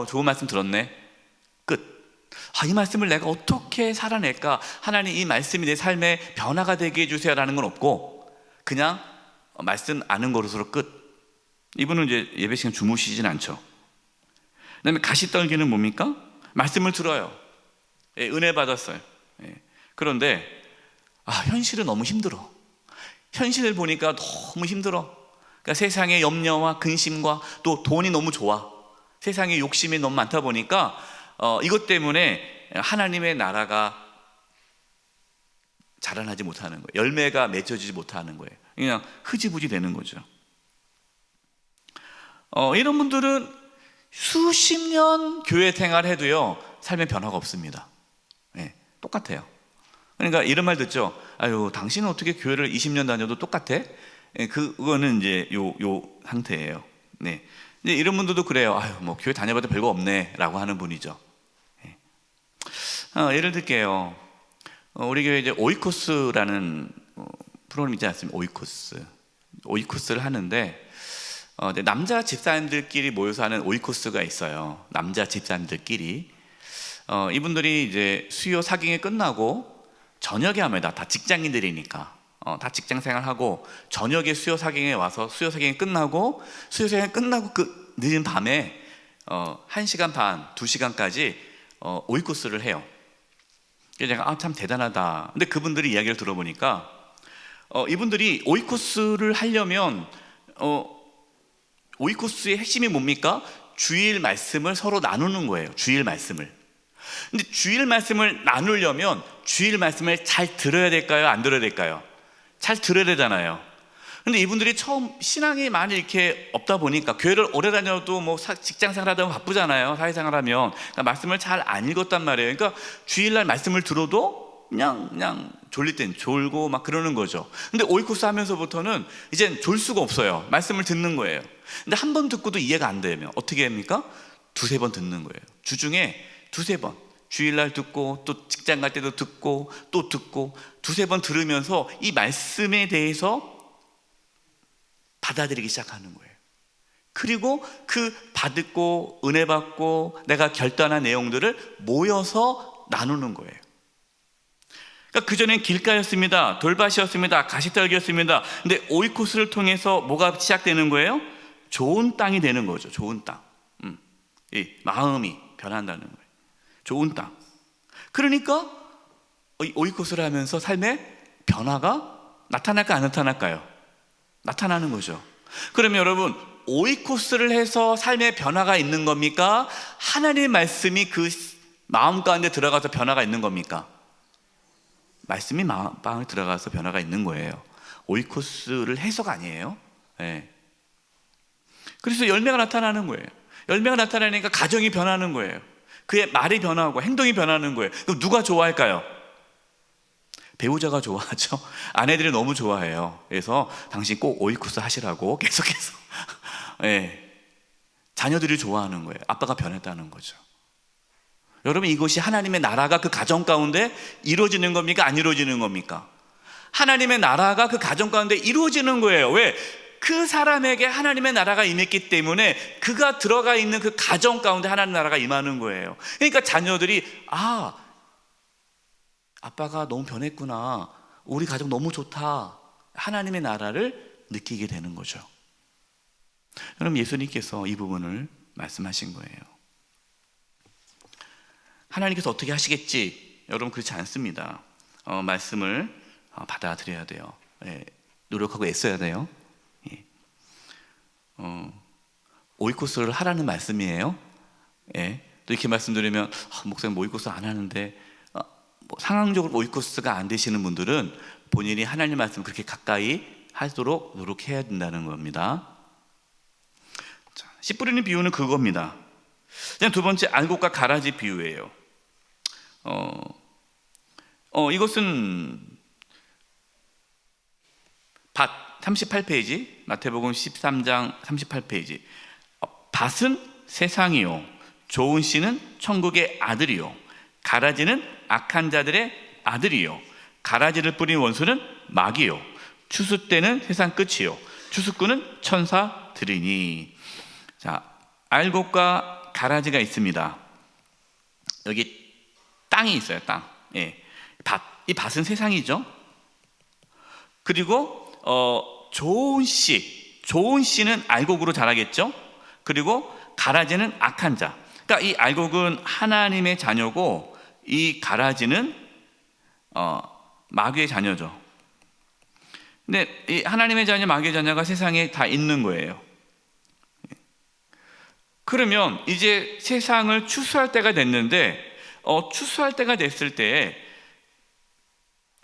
A: 좋은 말씀 들었네. 끝. 이 말씀을 내가 어떻게 살아낼까? 하나님, 이 말씀이 내 삶에 변화가 되게 해주세요 라는 건 없고, 그냥 말씀 아는 거로서 끝. 이분은 이제 예배 시간 주무시진 않죠. 그 다음에 가시떨기는 뭡니까? 말씀을 들어요. 예, 은혜 받았어요. 예. 그런데 현실은 너무 힘들어. 현실을 보니까 너무 힘들어. 그러니까 세상의 염려와 근심과 또 돈이 너무 좋아. 세상에 욕심이 너무 많다 보니까 이것 때문에 하나님의 나라가 자라나지 못하는 거예요. 열매가 맺어지지 못하는 거예요. 그냥 흐지부지 되는 거죠. 이런 분들은 수십 년 교회 생활해도요, 삶의 변화가 없습니다. 네, 똑같아요. 그러니까 이런 말 듣죠. 당신은 어떻게 교회를 20년 다녀도 똑같아? 네, 그거는 이제 요 상태예요. 네. 이제 이런 분들도 그래요. 뭐 교회 다녀봐도 별거 없네 라고 하는 분이죠. 네. 예를 들게요. 우리 교회 이제 오이코스라는 프로그램 있지 않습니까? 오이코스를 하는데 남자 집사님들끼리 모여서 하는 오이코스가 있어요. 남자 집사님들끼리 이분들이 이제 수요 사경이 끝나고 저녁에 합니다. 다 직장인들이니까. 다 직장 생활하고 저녁에 수요 사경에 와서 수요 사경이 끝나고 그 늦은 밤에 1시간 반, 2시간까지 오이코스를 해요. 그래서 제가 참 대단하다. 근데 그분들이 이야기를 들어보니까 이분들이 오이코스를 하려면 오이코스의 핵심이 뭡니까? 주일 말씀을 서로 나누는 거예요. 주일 말씀을. 근데 주일 말씀을 나누려면 주일 말씀을 잘 들어야 될까요? 안 들어야 될까요? 잘 들어야 되잖아요. 근데 이분들이 처음 신앙이 많이 이렇게 없다 보니까 교회를 오래 다녀도 뭐 직장 생활하다 보면 바쁘잖아요. 사회생활하면. 그러니까 말씀을 잘 안 읽었단 말이에요. 그러니까 주일날 말씀을 들어도 그냥 졸릴 땐 졸고 막 그러는 거죠. 근데 오이코스 하면서부터는 이젠 졸 수가 없어요. 말씀을 듣는 거예요. 근데 한 번 듣고도 이해가 안 되면 어떻게 합니까? 2-3번 듣는 거예요. 주중에 2-3번. 주일날 듣고 또 직장 갈 때도 듣고 또 듣고 2-3번 들으면서 이 말씀에 대해서 받아들이기 시작하는 거예요. 그리고 그 받고 은혜 받고 내가 결단한 내용들을 모여서 나누는 거예요. 그러니까 그전엔 길가였습니다. 돌밭이었습니다. 가시떨기였습니다. 근데 오이코스를 통해서 뭐가 시작되는 거예요? 좋은 땅이 되는 거죠. 좋은 땅. 이 마음이 변한다는 거예요. 좋은 땅. 그러니까 오이코스를 하면서 삶의 변화가 나타날까 안 나타날까요? 나타나는 거죠. 그러면 여러분, 오이코스를 해서 삶의 변화가 있는 겁니까? 하나님의 말씀이 그 마음 가운데 들어가서 변화가 있는 겁니까? 말씀이 마음 안에 들어가서 변화가 있는 거예요. 오이코스를 해서가 아니에요. 네. 그래서 열매가 나타나는 거예요. 열매가 나타나니까 가정이 변하는 거예요. 그의 말이 변하고 행동이 변하는 거예요. 그럼 누가 좋아할까요? 배우자가 좋아하죠. 아내들이 너무 좋아해요. 그래서 당신 꼭 오이코스 하시라고 계속해서 네. 자녀들이 좋아하는 거예요. 아빠가 변했다는 거죠. 여러분, 이것이 하나님의 나라가 그 가정 가운데 이루어지는 겁니까? 안 이루어지는 겁니까? 하나님의 나라가 그 가정 가운데 이루어지는 거예요. 왜? 그 사람에게 하나님의 나라가 임했기 때문에 그가 들어가 있는 그 가정 가운데 하나님의 나라가 임하는 거예요. 그러니까 자녀들이 아빠가 너무 변했구나, 우리 가정 너무 좋다, 하나님의 나라를 느끼게 되는 거죠. 여러분, 예수님께서 이 부분을 말씀하신 거예요. 하나님께서 어떻게 하시겠지? 여러분, 그렇지 않습니다. 말씀을 받아들여야 돼요. 노력하고 애써야 돼요. 오이코스를 하라는 말씀이에요. 또 이렇게 말씀드리면 목사님 오이코스 안 하는데, 상황적으로 오이코스가 안 되시는 분들은 본인이 하나님 말씀을 그렇게 가까이 하도록 노력해야 된다는 겁니다. 씨 뿌리는 비유는 그겁니다. 그냥 두 번째, 알곡과 가라지 비유예요. 이것은 밭 38페이지, 마태복음 13장 38페이지. 밭은 세상이요, 좋은 씨는 천국의 아들이요, 가라지는 악한 자들의 아들이요, 가라지를 뿌린 원수는 마귀요, 추수 때는 세상 끝이요, 추수꾼은 천사들이니. 자, 알곡과 가라지가 있습니다. 여기 땅이 있어요. 땅. 밭. 이 밭은 세상이죠. 그리고 좋은 씨는 알곡으로 자라겠죠. 그리고 가라지는 악한 자. 그러니까 이 알곡은 하나님의 자녀고 이 가라지는 마귀의 자녀죠. 근데 이 하나님의 자녀, 마귀의 자녀가 세상에 다 있는 거예요. 그러면 이제 세상을 추수할 때가 됐는데, 추수할 때가 됐을 때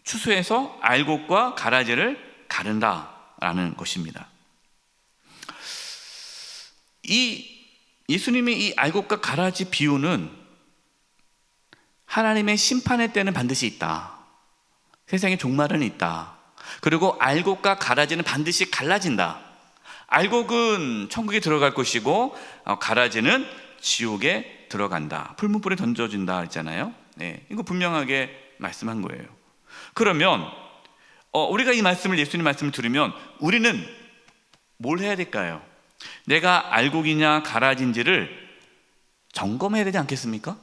A: 추수해서 알곡과 가라지를 가른다라는 것입니다. 예수님의 이 알곡과 가라지 비유는 하나님의 심판의 때는 반드시 있다. 세상에 종말은 있다. 그리고 알곡과 가라지는 반드시 갈라진다. 알곡은 천국에 들어갈 것이고 가라지는 지옥에 들어간다. 풀무불에 던져진다 했잖아요. 이거 분명하게 말씀한 거예요. 그러면 우리가 이 말씀을, 예수님 말씀을 들으면 우리는 뭘 해야 될까요? 내가 알곡이냐 가라지인지를 점검해야 되지 않겠습니까?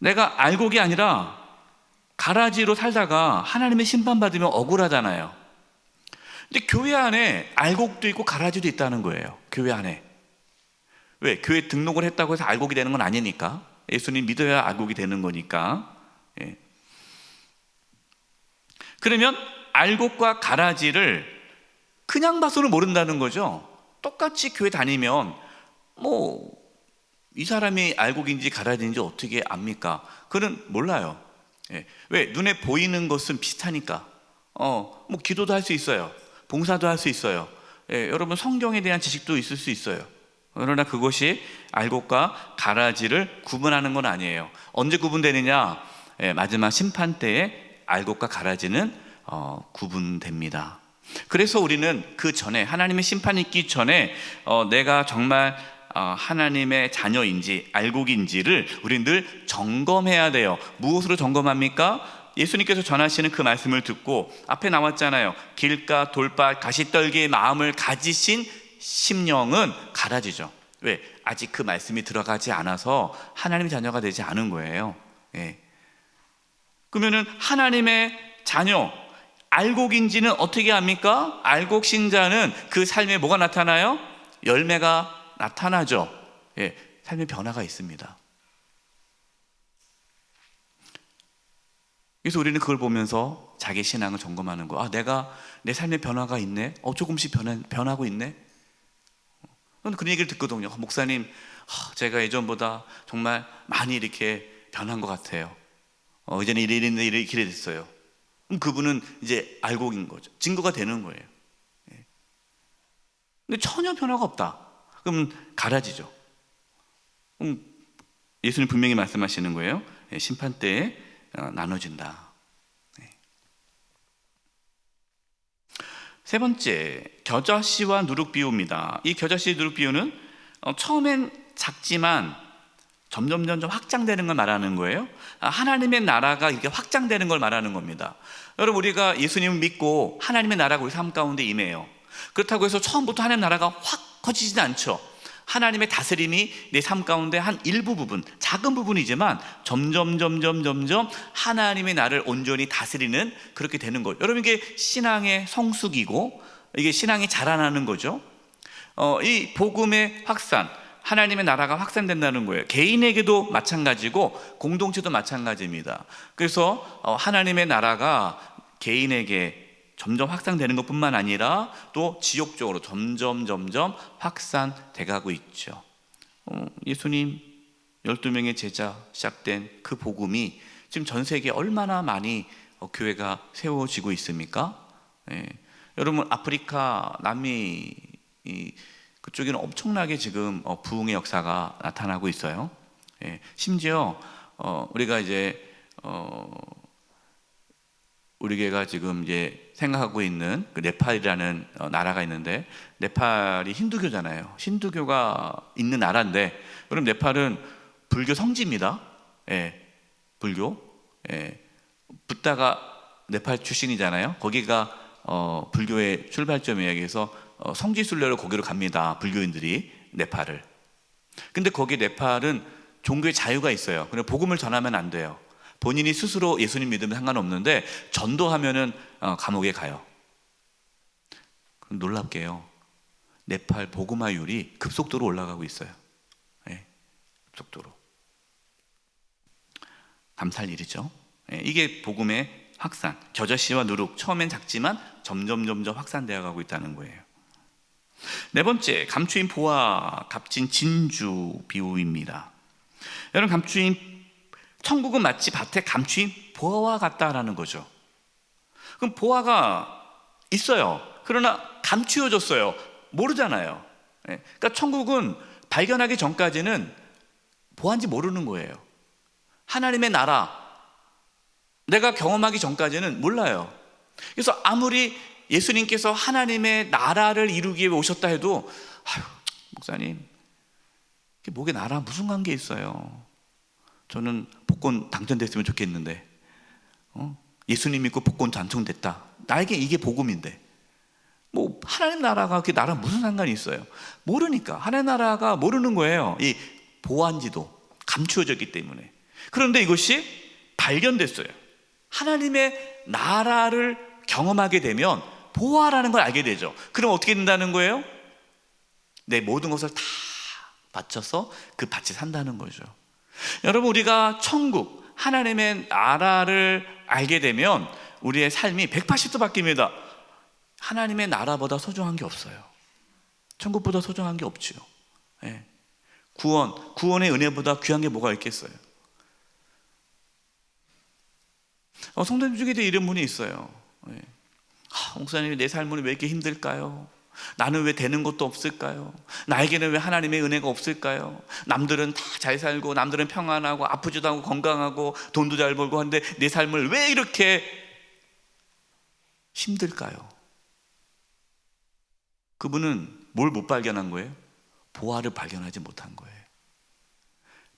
A: 내가 알곡이 아니라 가라지로 살다가 하나님의 심판받으면 억울하잖아요. 근데 교회 안에 알곡도 있고 가라지도 있다는 거예요. 교회 안에. 왜? 교회 등록을 했다고 해서 알곡이 되는 건 아니니까. 예수님 믿어야 알곡이 되는 거니까. 예. 그러면 알곡과 가라지를 그냥 봐서는 모른다는 거죠. 똑같이 교회 다니면 이 사람이 알곡인지 가라지인지 어떻게 압니까? 그는 몰라요. 예. 왜? 눈에 보이는 것은 비슷하니까. 기도도 할 수 있어요. 봉사도 할 수 있어요. 예. 여러분 성경에 대한 지식도 있을 수 있어요. 그러나 그것이 알곡과 가라지를 구분하는 건 아니에요. 언제 구분되느냐? 예. 마지막 심판 때에 알곡과 가라지는 구분됩니다. 그래서 우리는 그 전에, 하나님의 심판이 있기 전에 내가 정말 하나님의 자녀인지 알곡인지를 우리는 늘 점검해야 돼요. 무엇으로 점검합니까? 예수님께서 전하시는 그 말씀을 듣고 앞에 나왔잖아요. 길가 돌밭 가시떨기의 마음을 가지신 심령은 가라지죠. 왜? 아직 그 말씀이 들어가지 않아서 하나님의 자녀가 되지 않은 거예요. 예. 그러면은 하나님의 자녀, 알곡인지는 어떻게 합니까? 알곡 신자는 그 삶에 뭐가 나타나요? 열매가 나타나죠. 예, 삶의 변화가 있습니다. 그래서 우리는 그걸 보면서 자기 신앙을 점검하는 거. 내가 내 삶의 변화가 있네. 조금씩 변하고 있네. 저는 그런 얘기를 듣거든요. 목사님, 제가 예전보다 정말 많이 이렇게 변한 것 같아요. 이제는 이랬는데 이렇게 됐어요. 그럼 그분은 이제 알곡인 거죠. 증거가 되는 거예요. 예. 근데 전혀 변화가 없다. 그럼 가라지죠. 예수님 분명히 말씀하시는 거예요. 예, 심판 때에 나눠진다. 예. 세 번째, 겨자씨와 누룩 비유입니다. 이 겨자씨 누룩 비유는 처음엔 작지만 점점 확장되는 걸 말하는 거예요. 하나님의 나라가 이렇게 확장되는 걸 말하는 겁니다. 여러분, 우리가 예수님을 믿고 하나님의 나라가 우리 삶 가운데 임해요. 그렇다고 해서 처음부터 하나님의 나라가 확 커지지는 않죠. 하나님의 다스림이 내 삶 가운데 한 일부 부분, 작은 부분이지만 점점 하나님의 나를 온전히 다스리는 그렇게 되는 거예요. 여러분, 이게 신앙의 성숙이고 이게 신앙이 자라나는 거죠. 이 복음의 확산, 하나님의 나라가 확산된다는 거예요. 개인에게도 마찬가지고 공동체도 마찬가지입니다. 그래서 하나님의 나라가 개인에게 점점 확산되는 것뿐만 아니라 또 지역적으로 점점 확산돼 가고 있죠. 예수님 12명의 제자 시작된 그 복음이 지금 전 세계에 얼마나 많이 교회가 세워지고 있습니까? 예. 여러분, 아프리카, 남미 그쪽에는 엄청나게 지금 부흥의 역사가 나타나고 있어요. 예. 심지어 우리가 이제 우리 교회가 지금 이제 생각하고 있는 그 네팔이라는 나라가 있는데, 네팔이 힌두교잖아요. 힌두교가 있는 나라인데, 그럼 네팔은 불교 성지입니다. 예, 불교. 예, 붓다가 네팔 출신이잖아요. 거기가 불교의 출발점이에요. 그래서 성지 순례로 거기로 갑니다. 불교인들이 네팔을. 근데 거기 네팔은 종교의 자유가 있어요. 그냥 복음을 전하면 안 돼요. 본인이 스스로 예수님 믿으면 상관없는데 전도하면은 감옥에 가요. 그럼 놀랍게요, 네팔 복음화율이 급속도로 올라가고 있어요. 네, 급속도로. 감사할 일이죠. 네, 이게 복음의 확산. 겨자씨와 누룩, 처음엔 작지만 점점 확산되어 가고 있다는 거예요. 네 번째, 감추인 보화, 값진 진주 비유입니다. 여러분, 감추인 천국은 마치 밭에 감추인 보화와 같다라는 거죠. 그럼 보화가 있어요. 그러나 감추어졌어요. 모르잖아요. 그러니까 천국은 발견하기 전까지는 보화인지 모르는 거예요. 하나님의 나라, 내가 경험하기 전까지는 몰라요. 그래서 아무리 예수님께서 하나님의 나라를 이루기 위해 오셨다 해도, 목사님, 목에 나라랑 무슨 관계 있어요? 저는 복권 당첨됐으면 좋겠는데, 예수님 믿고 복권 당첨됐다. 나에게 이게 복음인데, 하나님 나라가 그 나라랑 무슨 상관이 있어요? 모르니까. 하나님 나라가 모르는 거예요. 이 보안지도 감추어졌기 때문에. 그런데 이것이 발견됐어요. 하나님의 나라를 경험하게 되면 보화라는 걸 알게 되죠. 그럼 어떻게 된다는 거예요? 내 모든 것을 다 바쳐서 그 밭에 산다는 거죠. 여러분, 우리가 천국, 하나님의 나라를 알게 되면 우리의 삶이 180도 바뀝니다. 하나님의 나라보다 소중한 게 없어요. 천국보다 소중한 게 없지요. 예. 구원의 은혜보다 귀한 게 뭐가 있겠어요? 성도님 중에도 이런 분이 있어요. 예. 목사님, 내 삶은 왜 이렇게 힘들까요? 나는 왜 되는 것도 없을까요? 나에게는 왜 하나님의 은혜가 없을까요? 남들은 다 잘 살고, 남들은 평안하고, 아프지도 않고, 건강하고, 돈도 잘 벌고 하는데 내 삶을 왜 이렇게 힘들까요? 그분은 뭘 못 발견한 거예요? 보화를 발견하지 못한 거예요.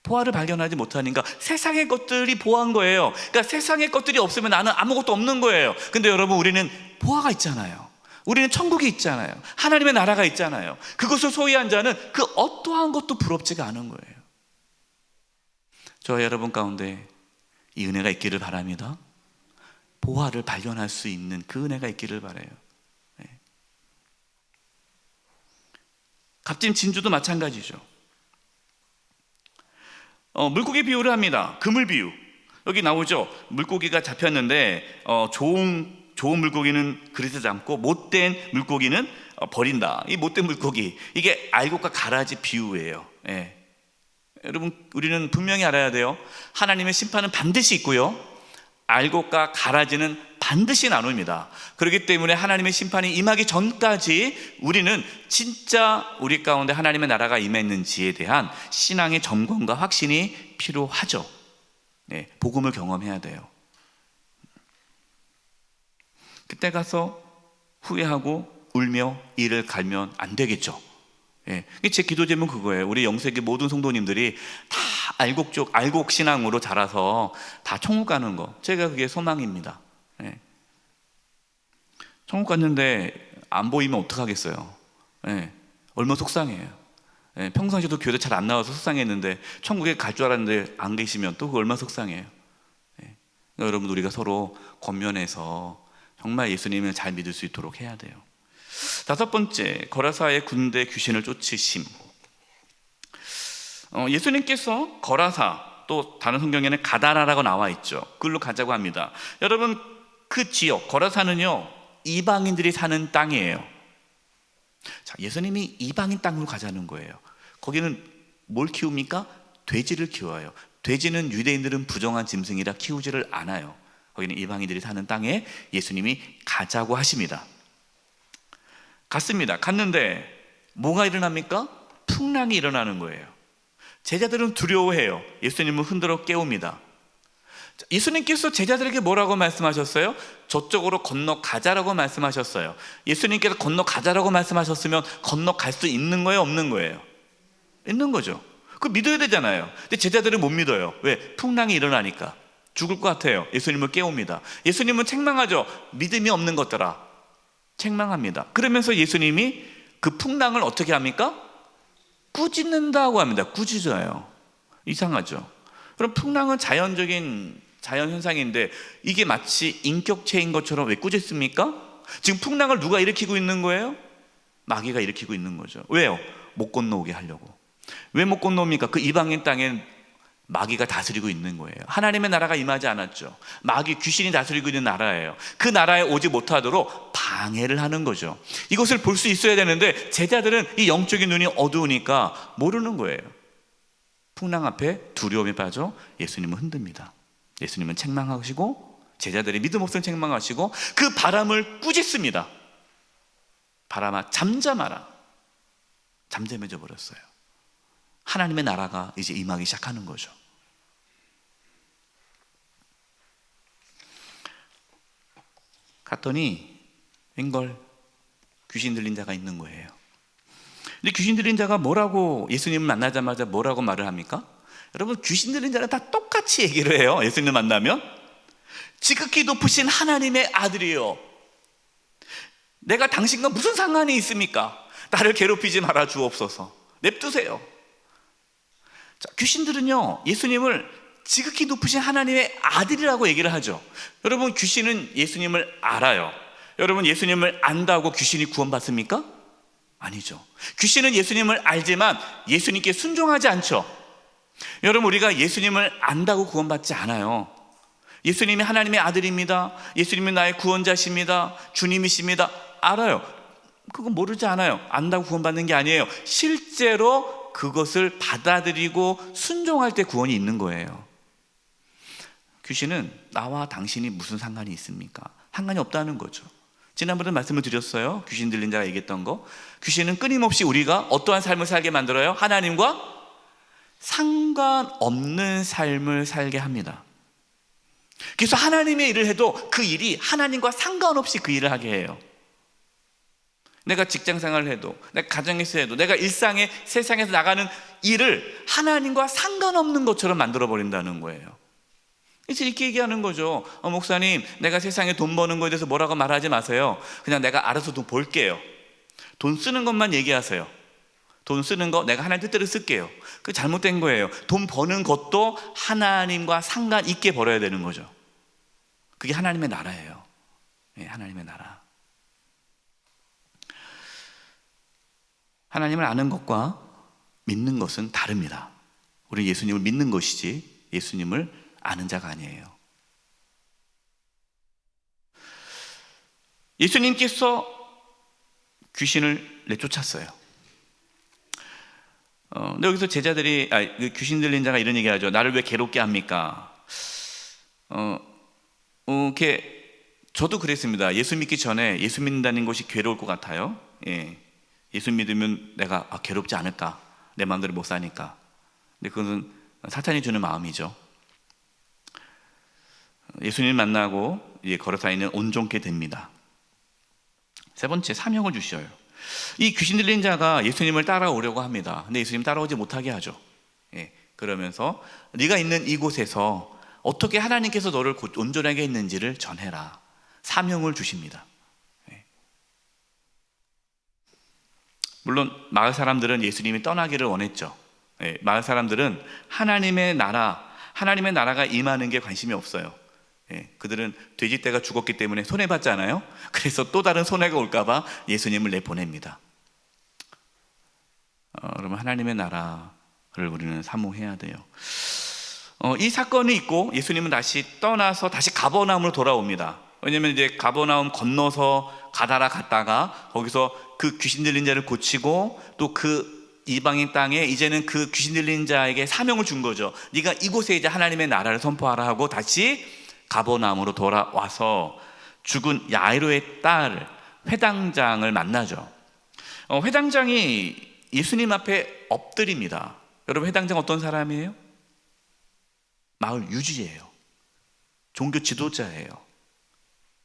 A: 보화를 발견하지 못하니까 세상의 것들이 보화인 거예요. 그러니까 세상의 것들이 없으면 나는 아무것도 없는 거예요. 근데 여러분, 우리는 보화가 있잖아요. 우리는 천국이 있잖아요. 하나님의 나라가 있잖아요. 그것을 소유한 자는 그 어떠한 것도 부럽지가 않은 거예요. 저와 여러분 가운데 이 은혜가 있기를 바랍니다. 보화를 발견할 수 있는 그 은혜가 있기를 바라요. 네. 값진 진주도 마찬가지죠. 물고기 비유를 합니다. 그물 비유. 여기 나오죠. 물고기가 잡혔는데 좋은 물고기는 그릇에 담고 못된 물고기는 버린다. 이 못된 물고기, 이게 알곡과 가라지 비유예요. 예. 여러분, 우리는 분명히 알아야 돼요. 하나님의 심판은 반드시 있고요, 알곡과 가라지는 반드시 나눕니다. 그렇기 때문에 하나님의 심판이 임하기 전까지 우리는 진짜 우리 가운데 하나님의 나라가 임했는지에 대한 신앙의 점검과 확신이 필요하죠. 네, 복음을 경험해야 돼요. 그때 가서 후회하고 울며 이를 갈면 안 되겠죠. 예, 제 기도 제목은 그거예요. 우리 영세기 모든 성도님들이 다 알곡 신앙으로 자라서 다 천국 가는 거, 제가 그게 소망입니다. 예. 천국 갔는데 안 보이면 어떡하겠어요. 예, 얼마나 속상해요. 예, 평상시에도 교회 잘 안 나와서 속상했는데 천국에 갈 줄 알았는데 안 계시면 또 얼마나 속상해요. 예. 여러분, 우리가 서로 권면해서 정말 예수님을 잘 믿을 수 있도록 해야 돼요. 다섯 번째, 거라사의 군대 귀신을 쫓으심. 예수님께서 거라사, 또 다른 성경에는 가다라라고 나와 있죠. 그걸로 가자고 합니다. 여러분, 그 지역 거라사는요, 이방인들이 사는 땅이에요. 자, 예수님이 이방인 땅으로 가자는 거예요. 거기는 뭘 키웁니까? 돼지를 키워요. 돼지는 유대인들은 부정한 짐승이라 키우지를 않아요. 거기는 이방인들이 사는 땅에 예수님이 가자고 하십니다. 갔습니다. 갔는데 뭐가 일어납니까? 풍랑이 일어나는 거예요. 제자들은 두려워해요. 예수님은 흔들어 깨웁니다. 예수님께서 제자들에게 뭐라고 말씀하셨어요? 저쪽으로 건너가자라고 말씀하셨어요. 예수님께서 건너가자라고 말씀하셨으면 건너갈 수 있는 거예요, 없는 거예요? 있는 거죠. 그거 믿어야 되잖아요. 근데 제자들은 못 믿어요. 왜? 풍랑이 일어나니까 죽을 것 같아요. 예수님을 깨웁니다. 예수님은 책망하죠. 믿음이 없는 것들아, 책망합니다. 그러면서 예수님이 그 풍랑을 어떻게 합니까? 꾸짖는다고 합니다. 꾸짖어요. 이상하죠. 그럼 풍랑은 자연적인 자연현상인데 이게 마치 인격체인 것처럼 왜 꾸짖습니까? 지금 풍랑을 누가 일으키고 있는 거예요? 마귀가 일으키고 있는 거죠. 왜요? 못 건너오게 하려고. 왜 못 건너옵니까? 그 이방인 땅엔 마귀가 다스리고 있는 거예요. 하나님의 나라가 임하지 않았죠. 마귀, 귀신이 다스리고 있는 나라예요. 그 나라에 오지 못하도록 방해를 하는 거죠. 이것을 볼 수 있어야 되는데 제자들은 이 영적인 눈이 어두우니까 모르는 거예요. 풍랑 앞에 두려움에 빠져 예수님은 흔듭니다. 예수님은 책망하시고 제자들이 믿음 없음 책망하시고 그 바람을 꾸짖습니다. 바람아 잠잠하라. 잠잠해져 버렸어요. 하나님의 나라가 이제 임하기 시작하는 거죠. 갔더니 웬걸 귀신 들린 자가 있는 거예요. 근데 귀신 들린 자가 뭐라고, 예수님을 만나자마자 뭐라고 말을 합니까? 여러분, 귀신 들린 자는 다 똑같이 얘기를 해요. 예수님을 만나면 지극히 높으신 하나님의 아들이요, 내가 당신과 무슨 상관이 있습니까? 나를 괴롭히지 말아 주옵소서. 냅두세요. 자, 귀신들은요, 예수님을 지극히 높으신 하나님의 아들이라고 얘기를 하죠. 여러분, 귀신은 예수님을 알아요. 여러분, 예수님을 안다고 귀신이 구원받습니까? 아니죠. 귀신은 예수님을 알지만 예수님께 순종하지 않죠. 여러분, 우리가 예수님을 안다고 구원받지 않아요. 예수님이 하나님의 아들입니다, 예수님이 나의 구원자십니다, 주님이십니다, 알아요. 그건 모르지 않아요. 안다고 구원받는 게 아니에요. 실제로 그것을 받아들이고 순종할 때 구원이 있는 거예요. 귀신은 나와 당신이 무슨 상관이 있습니까? 상관이 없다는 거죠. 지난번에 말씀을 드렸어요. 귀신 들린 자가 얘기했던 거. 귀신은 끊임없이 우리가 어떠한 삶을 살게 만들어요? 하나님과 상관없는 삶을 살게 합니다. 그래서 하나님의 일을 해도 그 일이 하나님과 상관없이 그 일을 하게 해요. 내가 직장생활을 해도, 내가 가정에서 해도, 내가 일상의 세상에서 나가는 일을 하나님과 상관없는 것처럼 만들어버린다는 거예요. 그래서 이렇게 얘기하는 거죠. 목사님, 내가 세상에 돈 버는 거에 대해서 뭐라고 말하지 마세요. 그냥 내가 알아서 돈 벌게요. 돈 쓰는 것만 얘기하세요. 돈 쓰는 거 내가 하나님 뜻대로 쓸게요. 그게 잘못된 거예요. 돈 버는 것도 하나님과 상관 있게 벌어야 되는 거죠. 그게 하나님의 나라예요. 네, 하나님의 나라. 하나님을 아는 것과 믿는 것은 다릅니다. 우리 예수님을 믿는 것이지 예수님을 아는 자가 아니에요. 예수님께서 귀신을 내쫓았어요. 근데 여기서 제자들이, 귀신 들린 자가 이런 얘기 하죠. 나를 왜 괴롭게 합니까? 저도 그랬습니다. 예수 믿기 전에 예수 믿는다는 것이 괴로울 것 같아요. 예. 예수 믿으면 내가 괴롭지 않을까? 내 마음대로 못 사니까. 근데 그것은 사탄이 주는 마음이죠. 예수님 만나고 이제 걸어다니는 온전케 됩니다. 세 번째, 사명을 주셔요. 이 귀신 들린 자가 예수님을 따라오려고 합니다. 근데 예수님 따라오지 못하게 하죠. 예, 그러면서 네가 있는 이곳에서 어떻게 하나님께서 너를 온전하게 했는지를 전해라. 사명을 주십니다. 예. 물론 마을 사람들은 예수님이 떠나기를 원했죠. 예, 마을 사람들은 하나님의 나라가 임하는 게 관심이 없어요. 예, 그들은 돼지떼가 죽었기 때문에 손해봤잖아요. 그래서 또 다른 손해가 올까봐 예수님을 내보냅니다. 여러분, 하나님의 나라를 우리는 사모해야 돼요. 이 사건이 있고 예수님은 다시 떠나서 다시 가버나움으로 돌아옵니다. 왜냐하면 이제 가버나움 건너서 가다라 갔다가 거기서 그 귀신 들린 자를 고치고 또 그 이방인 땅에 이제는 그 귀신 들린 자에게 사명을 준 거죠. 네가 이곳에 이제 하나님의 나라를 선포하라 하고 다시 가버나움으로 돌아와서 죽은 야이로의 딸 회당장을 만나죠. 회당장이 예수님 앞에 엎드립니다. 여러분, 회당장 어떤 사람이에요? 마을 유지예요. 종교 지도자예요.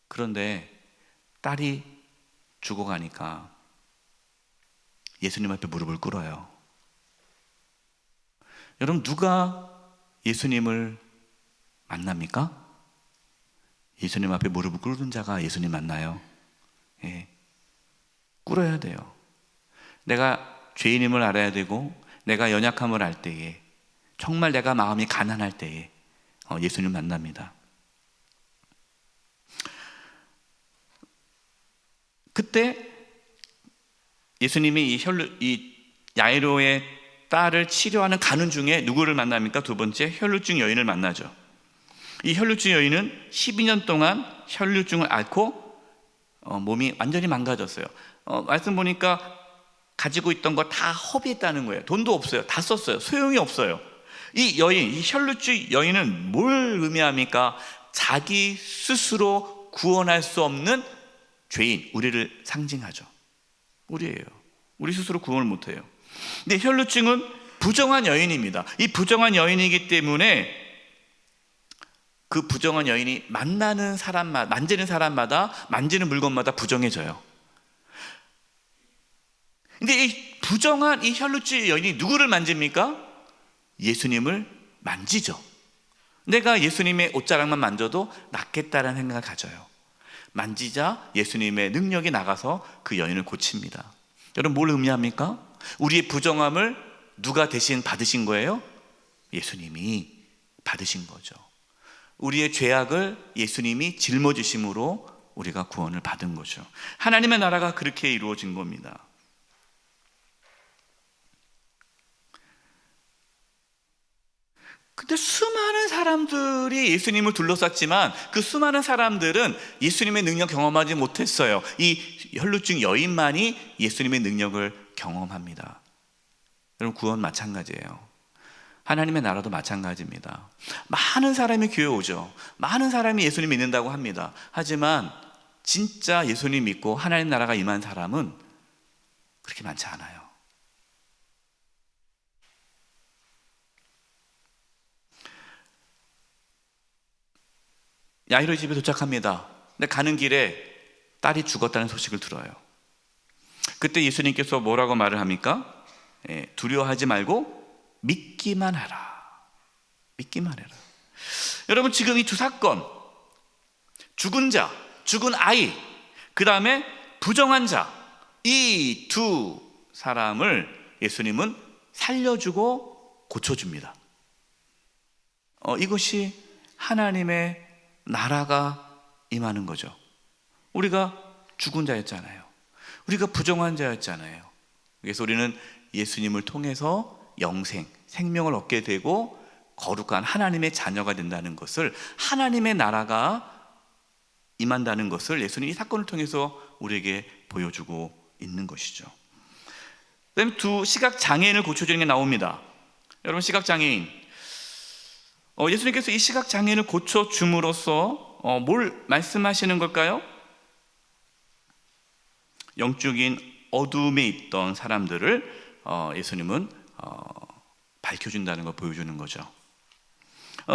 A: 그런데 딸이 죽어가니까 예수님 앞에 무릎을 꿇어요. 여러분, 누가 예수님을 만납니까? 예수님 앞에 무릎을 꿇는 자가 예수님 만나요. 예. 꿇어야 돼요. 내가 죄인임을 알아야 되고 내가 연약함을 알 때에, 정말 내가 마음이 가난할 때에 예수님 만납니다. 그때 예수님이 이 야이로의 딸을 치료하는 가는 중에 누구를 만납니까? 두 번째, 혈루증 여인을 만나죠. 이 혈루증 여인은 12년 동안 혈루증을 앓고 몸이 완전히 망가졌어요. 말씀 보니까 가지고 있던 거 다 허비했다는 거예요. 돈도 없어요. 다 썼어요. 소용이 없어요. 이 혈루증 여인은 뭘 의미합니까? 자기 스스로 구원할 수 없는 죄인, 우리를 상징하죠. 우리예요. 우리 스스로 구원을 못해요. 근데 혈루증은 부정한 여인입니다. 이 부정한 여인이기 때문에 그 부정한 여인이 만지는 사람마다 만지는 물건마다 부정해져요. 근데 이 부정한 이 혈루증 여인이 누구를 만집니까? 예수님을 만지죠. 내가 예수님의 옷자락만 만져도 낫겠다라는 생각을 가져요. 만지자 예수님의 능력이 나가서 그 여인을 고칩니다. 여러분, 뭘 의미합니까? 우리의 부정함을 누가 대신 받으신 거예요? 예수님이 받으신 거죠. 우리의 죄악을 예수님이 짊어지심으로 우리가 구원을 받은 거죠. 하나님의 나라가 그렇게 이루어진 겁니다. 근데 수많은 사람들이 예수님을 둘러쌌지만 그 수많은 사람들은 예수님의 능력 경험하지 못했어요. 이 혈루증 여인만이 예수님의 능력을 경험합니다. 여러분, 구원 마찬가지예요. 하나님의 나라도 마찬가지입니다. 많은 사람이 교회 오죠. 많은 사람이 예수님 믿는다고 합니다. 하지만 진짜 예수님 믿고 하나님 나라가 임한 사람은 그렇게 많지 않아요. 야이로 집에 도착합니다. 근데 가는 길에 딸이 죽었다는 소식을 들어요. 그때 예수님께서 뭐라고 말을 합니까? 두려워하지 말고 믿기만 하라. 믿기만 해라. 여러분, 지금 이 두 사건, 죽은 자, 죽은 아이, 그 다음에 부정한 자, 이 두 사람을 예수님은 살려주고 고쳐줍니다. 이것이 하나님의 나라가 임하는 거죠. 우리가 죽은 자였잖아요. 우리가 부정한 자였잖아요. 그래서 우리는 예수님을 통해서 영생, 생명을 얻게 되고 거룩한 하나님의 자녀가 된다는 것을, 하나님의 나라가 임한다는 것을 예수님이 이 사건을 통해서 우리에게 보여주고 있는 것이죠. 그다음에 두 시각장애인을 고쳐주는 게 나옵니다. 여러분, 시각장애인, 예수님께서 이 시각장애인을 고쳐줌으로써 뭘 말씀하시는 걸까요? 영적인 어둠에 있던 사람들을 예수님은 밝혀준다는 걸 보여주는 거죠.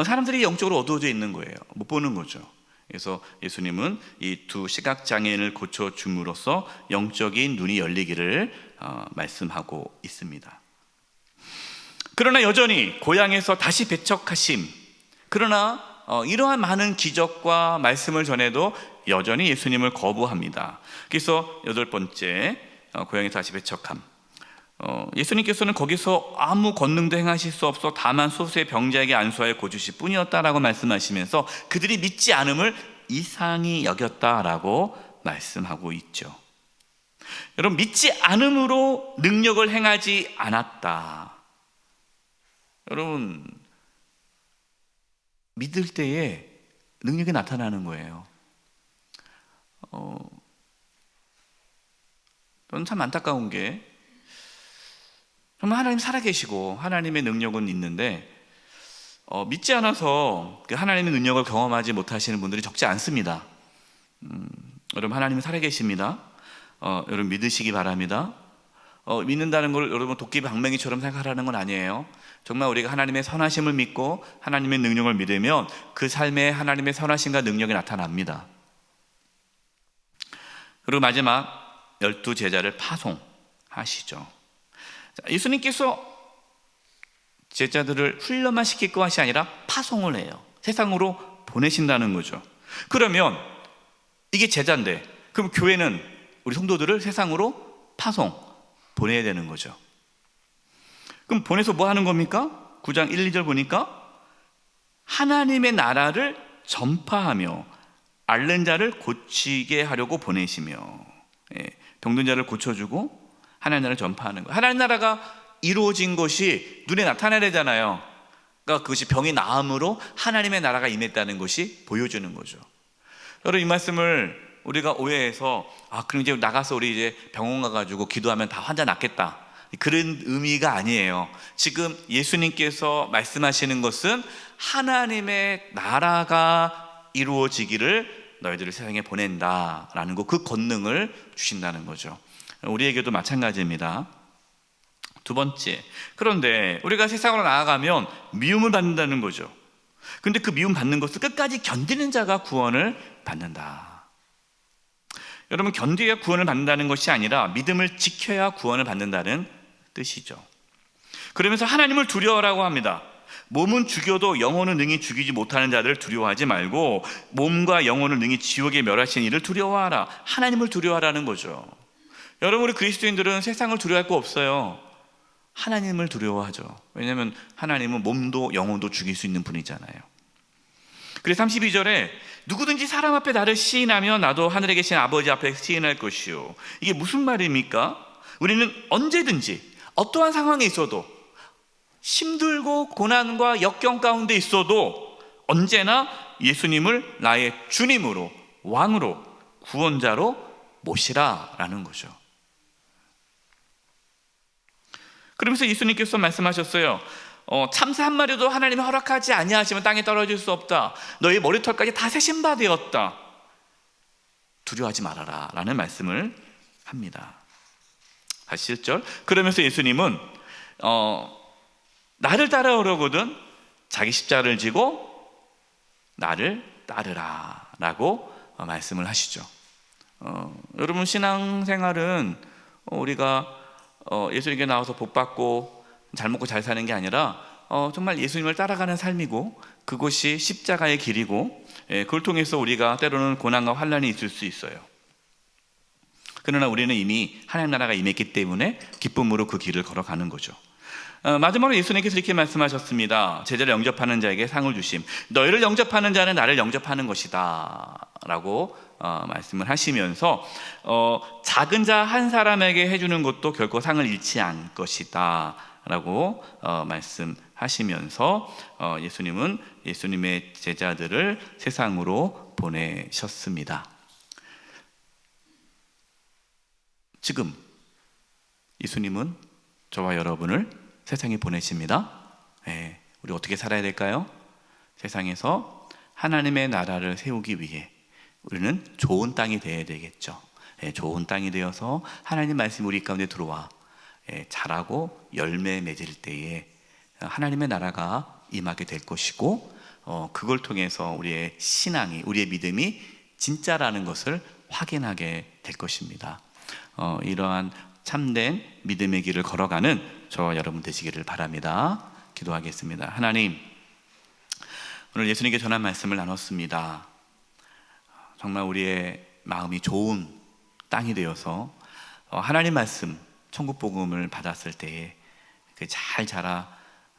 A: 사람들이 영적으로 어두워져 있는 거예요. 못 보는 거죠. 그래서 예수님은 이 두 시각장애인을 고쳐줌으로써 영적인 눈이 열리기를 말씀하고 있습니다. 그러나 여전히 고향에서 다시 배척하심, 그러나 이러한 많은 기적과 말씀을 전해도 여전히 예수님을 거부합니다. 그래서 8번째, 고향에서 다시 배척함. 예수님께서는 거기서 아무 권능도 행하실 수 없어 다만 소수의 병자에게 안수하여 고치실 뿐이었다라고 말씀하시면서 그들이 믿지 않음을 이상히 여겼다라고 말씀하고 있죠. 여러분, 믿지 않음으로 능력을 행하지 않았다. 여러분, 믿을 때에 능력이 나타나는 거예요. 저는 참 안타까운 게, 정말 하나님 살아계시고 하나님의 능력은 있는데 믿지 않아서 그 하나님의 능력을 경험하지 못하시는 분들이 적지 않습니다. 여러분, 하나님은 살아계십니다. 여러분, 믿으시기 바랍니다. 믿는다는 걸 여러분 도끼비 방맹이처럼 생각하라는 건 아니에요. 정말 우리가 하나님의 선하심을 믿고 하나님의 능력을 믿으면 그 삶에 하나님의 선하심과 능력이 나타납니다. 그리고 마지막 12 제자를 파송하시죠. 예수님께서 제자들을 훈련만 시킬 것이 아니라 파송을 해요. 세상으로 보내신다는 거죠. 그러면 이게 제자인데, 그럼 교회는 우리 성도들을 세상으로 파송, 보내야 되는 거죠. 그럼 보내서 뭐 하는 겁니까? 9장 1, 2절 보니까 하나님의 나라를 전파하며 앓는 자를 고치게 하려고 보내시며, 병든 자를 고쳐주고 하나님 나라를 전파하는 거예요. 하나님 나라가 이루어진 것이 눈에 나타나야 되잖아요. 그러니까 그것이 병이 나음으로 하나님의 나라가 임했다는 것이 보여주는 거죠. 여러분, 이 말씀을 우리가 오해해서 그럼 이제 나가서 우리 이제 병원 가가지고 기도하면 다 환자 낫겠다, 그런 의미가 아니에요. 지금 예수님께서 말씀하시는 것은 하나님의 나라가 이루어지기를 너희들을 세상에 보낸다라는 것, 그 권능을 주신다는 거죠. 우리에게도 마찬가지입니다. 2번째, 그런데 우리가 세상으로 나아가면 미움을 받는다는 거죠. 근데 그 미움 받는 것을 끝까지 견디는 자가 구원을 받는다. 여러분, 견디어야 구원을 받는다는 것이 아니라 믿음을 지켜야 구원을 받는다는 뜻이죠. 그러면서 하나님을 두려워라고 합니다. 몸은 죽여도 영혼은 능히 죽이지 못하는 자들을 두려워하지 말고 몸과 영혼을 능히 지옥에 멸하시는 이를 두려워하라. 하나님을 두려워하라는 거죠. 여러분, 우리 그리스도인들은 세상을 두려워할 거 없어요. 하나님을 두려워하죠. 왜냐하면 하나님은 몸도 영혼도 죽일 수 있는 분이잖아요. 그래서 32절에 누구든지 사람 앞에 나를 시인하면 나도 하늘에 계신 아버지 앞에 시인할 것이요. 이게 무슨 말입니까? 우리는 언제든지 어떠한 상황에 있어도, 힘들고 고난과 역경 가운데 있어도 언제나 예수님을 나의 주님으로, 왕으로, 구원자로 모시라라는 거죠. 그러면서 예수님께서 말씀하셨어요. 참새 한 마리도 하나님이 허락하지 아니하시면 땅에 떨어질 수 없다. 너희 머리털까지 다 세신 바 되었다. 두려워하지 말아라 라는 말씀을 합니다. 다시 1절. 그러면서 예수님은 나를 따라오려거든 자기 십자가를 지고 나를 따르라 라고 말씀을 하시죠. 여러분, 신앙생활은 우리가 예수님께 나와서 복 받고 잘 먹고 잘 사는 게 아니라 정말 예수님을 따라가는 삶이고, 그것이 십자가의 길이고, 그걸 통해서 우리가 때로는 고난과 환난이 있을 수 있어요. 그러나 우리는 이미 하나님 나라가 임했기 때문에 기쁨으로 그 길을 걸어가는 거죠. 마지막으로 예수님께서 이렇게 말씀하셨습니다. 제자를 영접하는 자에게 상을 주심. 너희를 영접하는 자는 나를 영접하는 것이다 라고 말씀을 하시면서 작은 자 한 사람에게 해주는 것도 결코 상을 잃지 않을 것이다 라고 말씀하시면서 예수님은 예수님의 제자들을 세상으로 보내셨습니다. 지금 예수님은 저와 여러분을 세상에 보내십니다. 우리 어떻게 살아야 될까요? 세상에서 하나님의 나라를 세우기 위해 우리는 좋은 땅이 되어야 되겠죠. 좋은 땅이 되어서 하나님 말씀이 우리 가운데 들어와 자라고 열매 맺을 때에 하나님의 나라가 임하게 될 것이고, 그걸 통해서 우리의 신앙이, 우리의 믿음이 진짜라는 것을 확인하게 될 것입니다. 이러한 참된 믿음의 길을 걸어가는 저와 여러분 되시기를 바랍니다. 기도하겠습니다. 하나님, 오늘 예수님께 전한 말씀을 나눴습니다. 정말 우리의 마음이 좋은 땅이 되어서 하나님 말씀, 천국 복음을 받았을 때에 잘 자라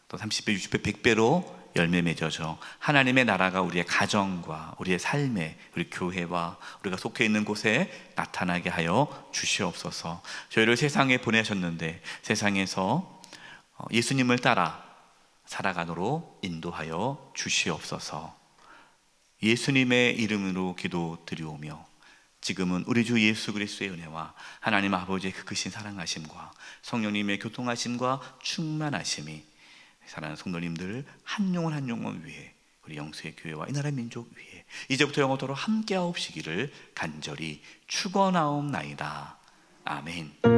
A: 또 30배, 60배, 100배로 열매 맺어져 하나님의 나라가 우리의 가정과 우리의 삶에, 우리 교회와 우리가 속해 있는 곳에 나타나게 하여 주시옵소서. 저희를 세상에 보내셨는데 세상에서 예수님을 따라 살아가도록 인도하여 주시옵소서. 예수님의 이름으로 기도드리오며 지금은 우리 주 예수 그리스도의 은혜와 하나님 아버지의 그 크신 사랑하심과 성령님의 교통하심과 충만하심이 사랑하는 성도님들 한 영혼 한 영혼 위해, 우리 영수의 교회와 이 나라 민족 위해 이제부터 영원토록 함께하옵시기를 간절히 축원하옵나이다. 아멘.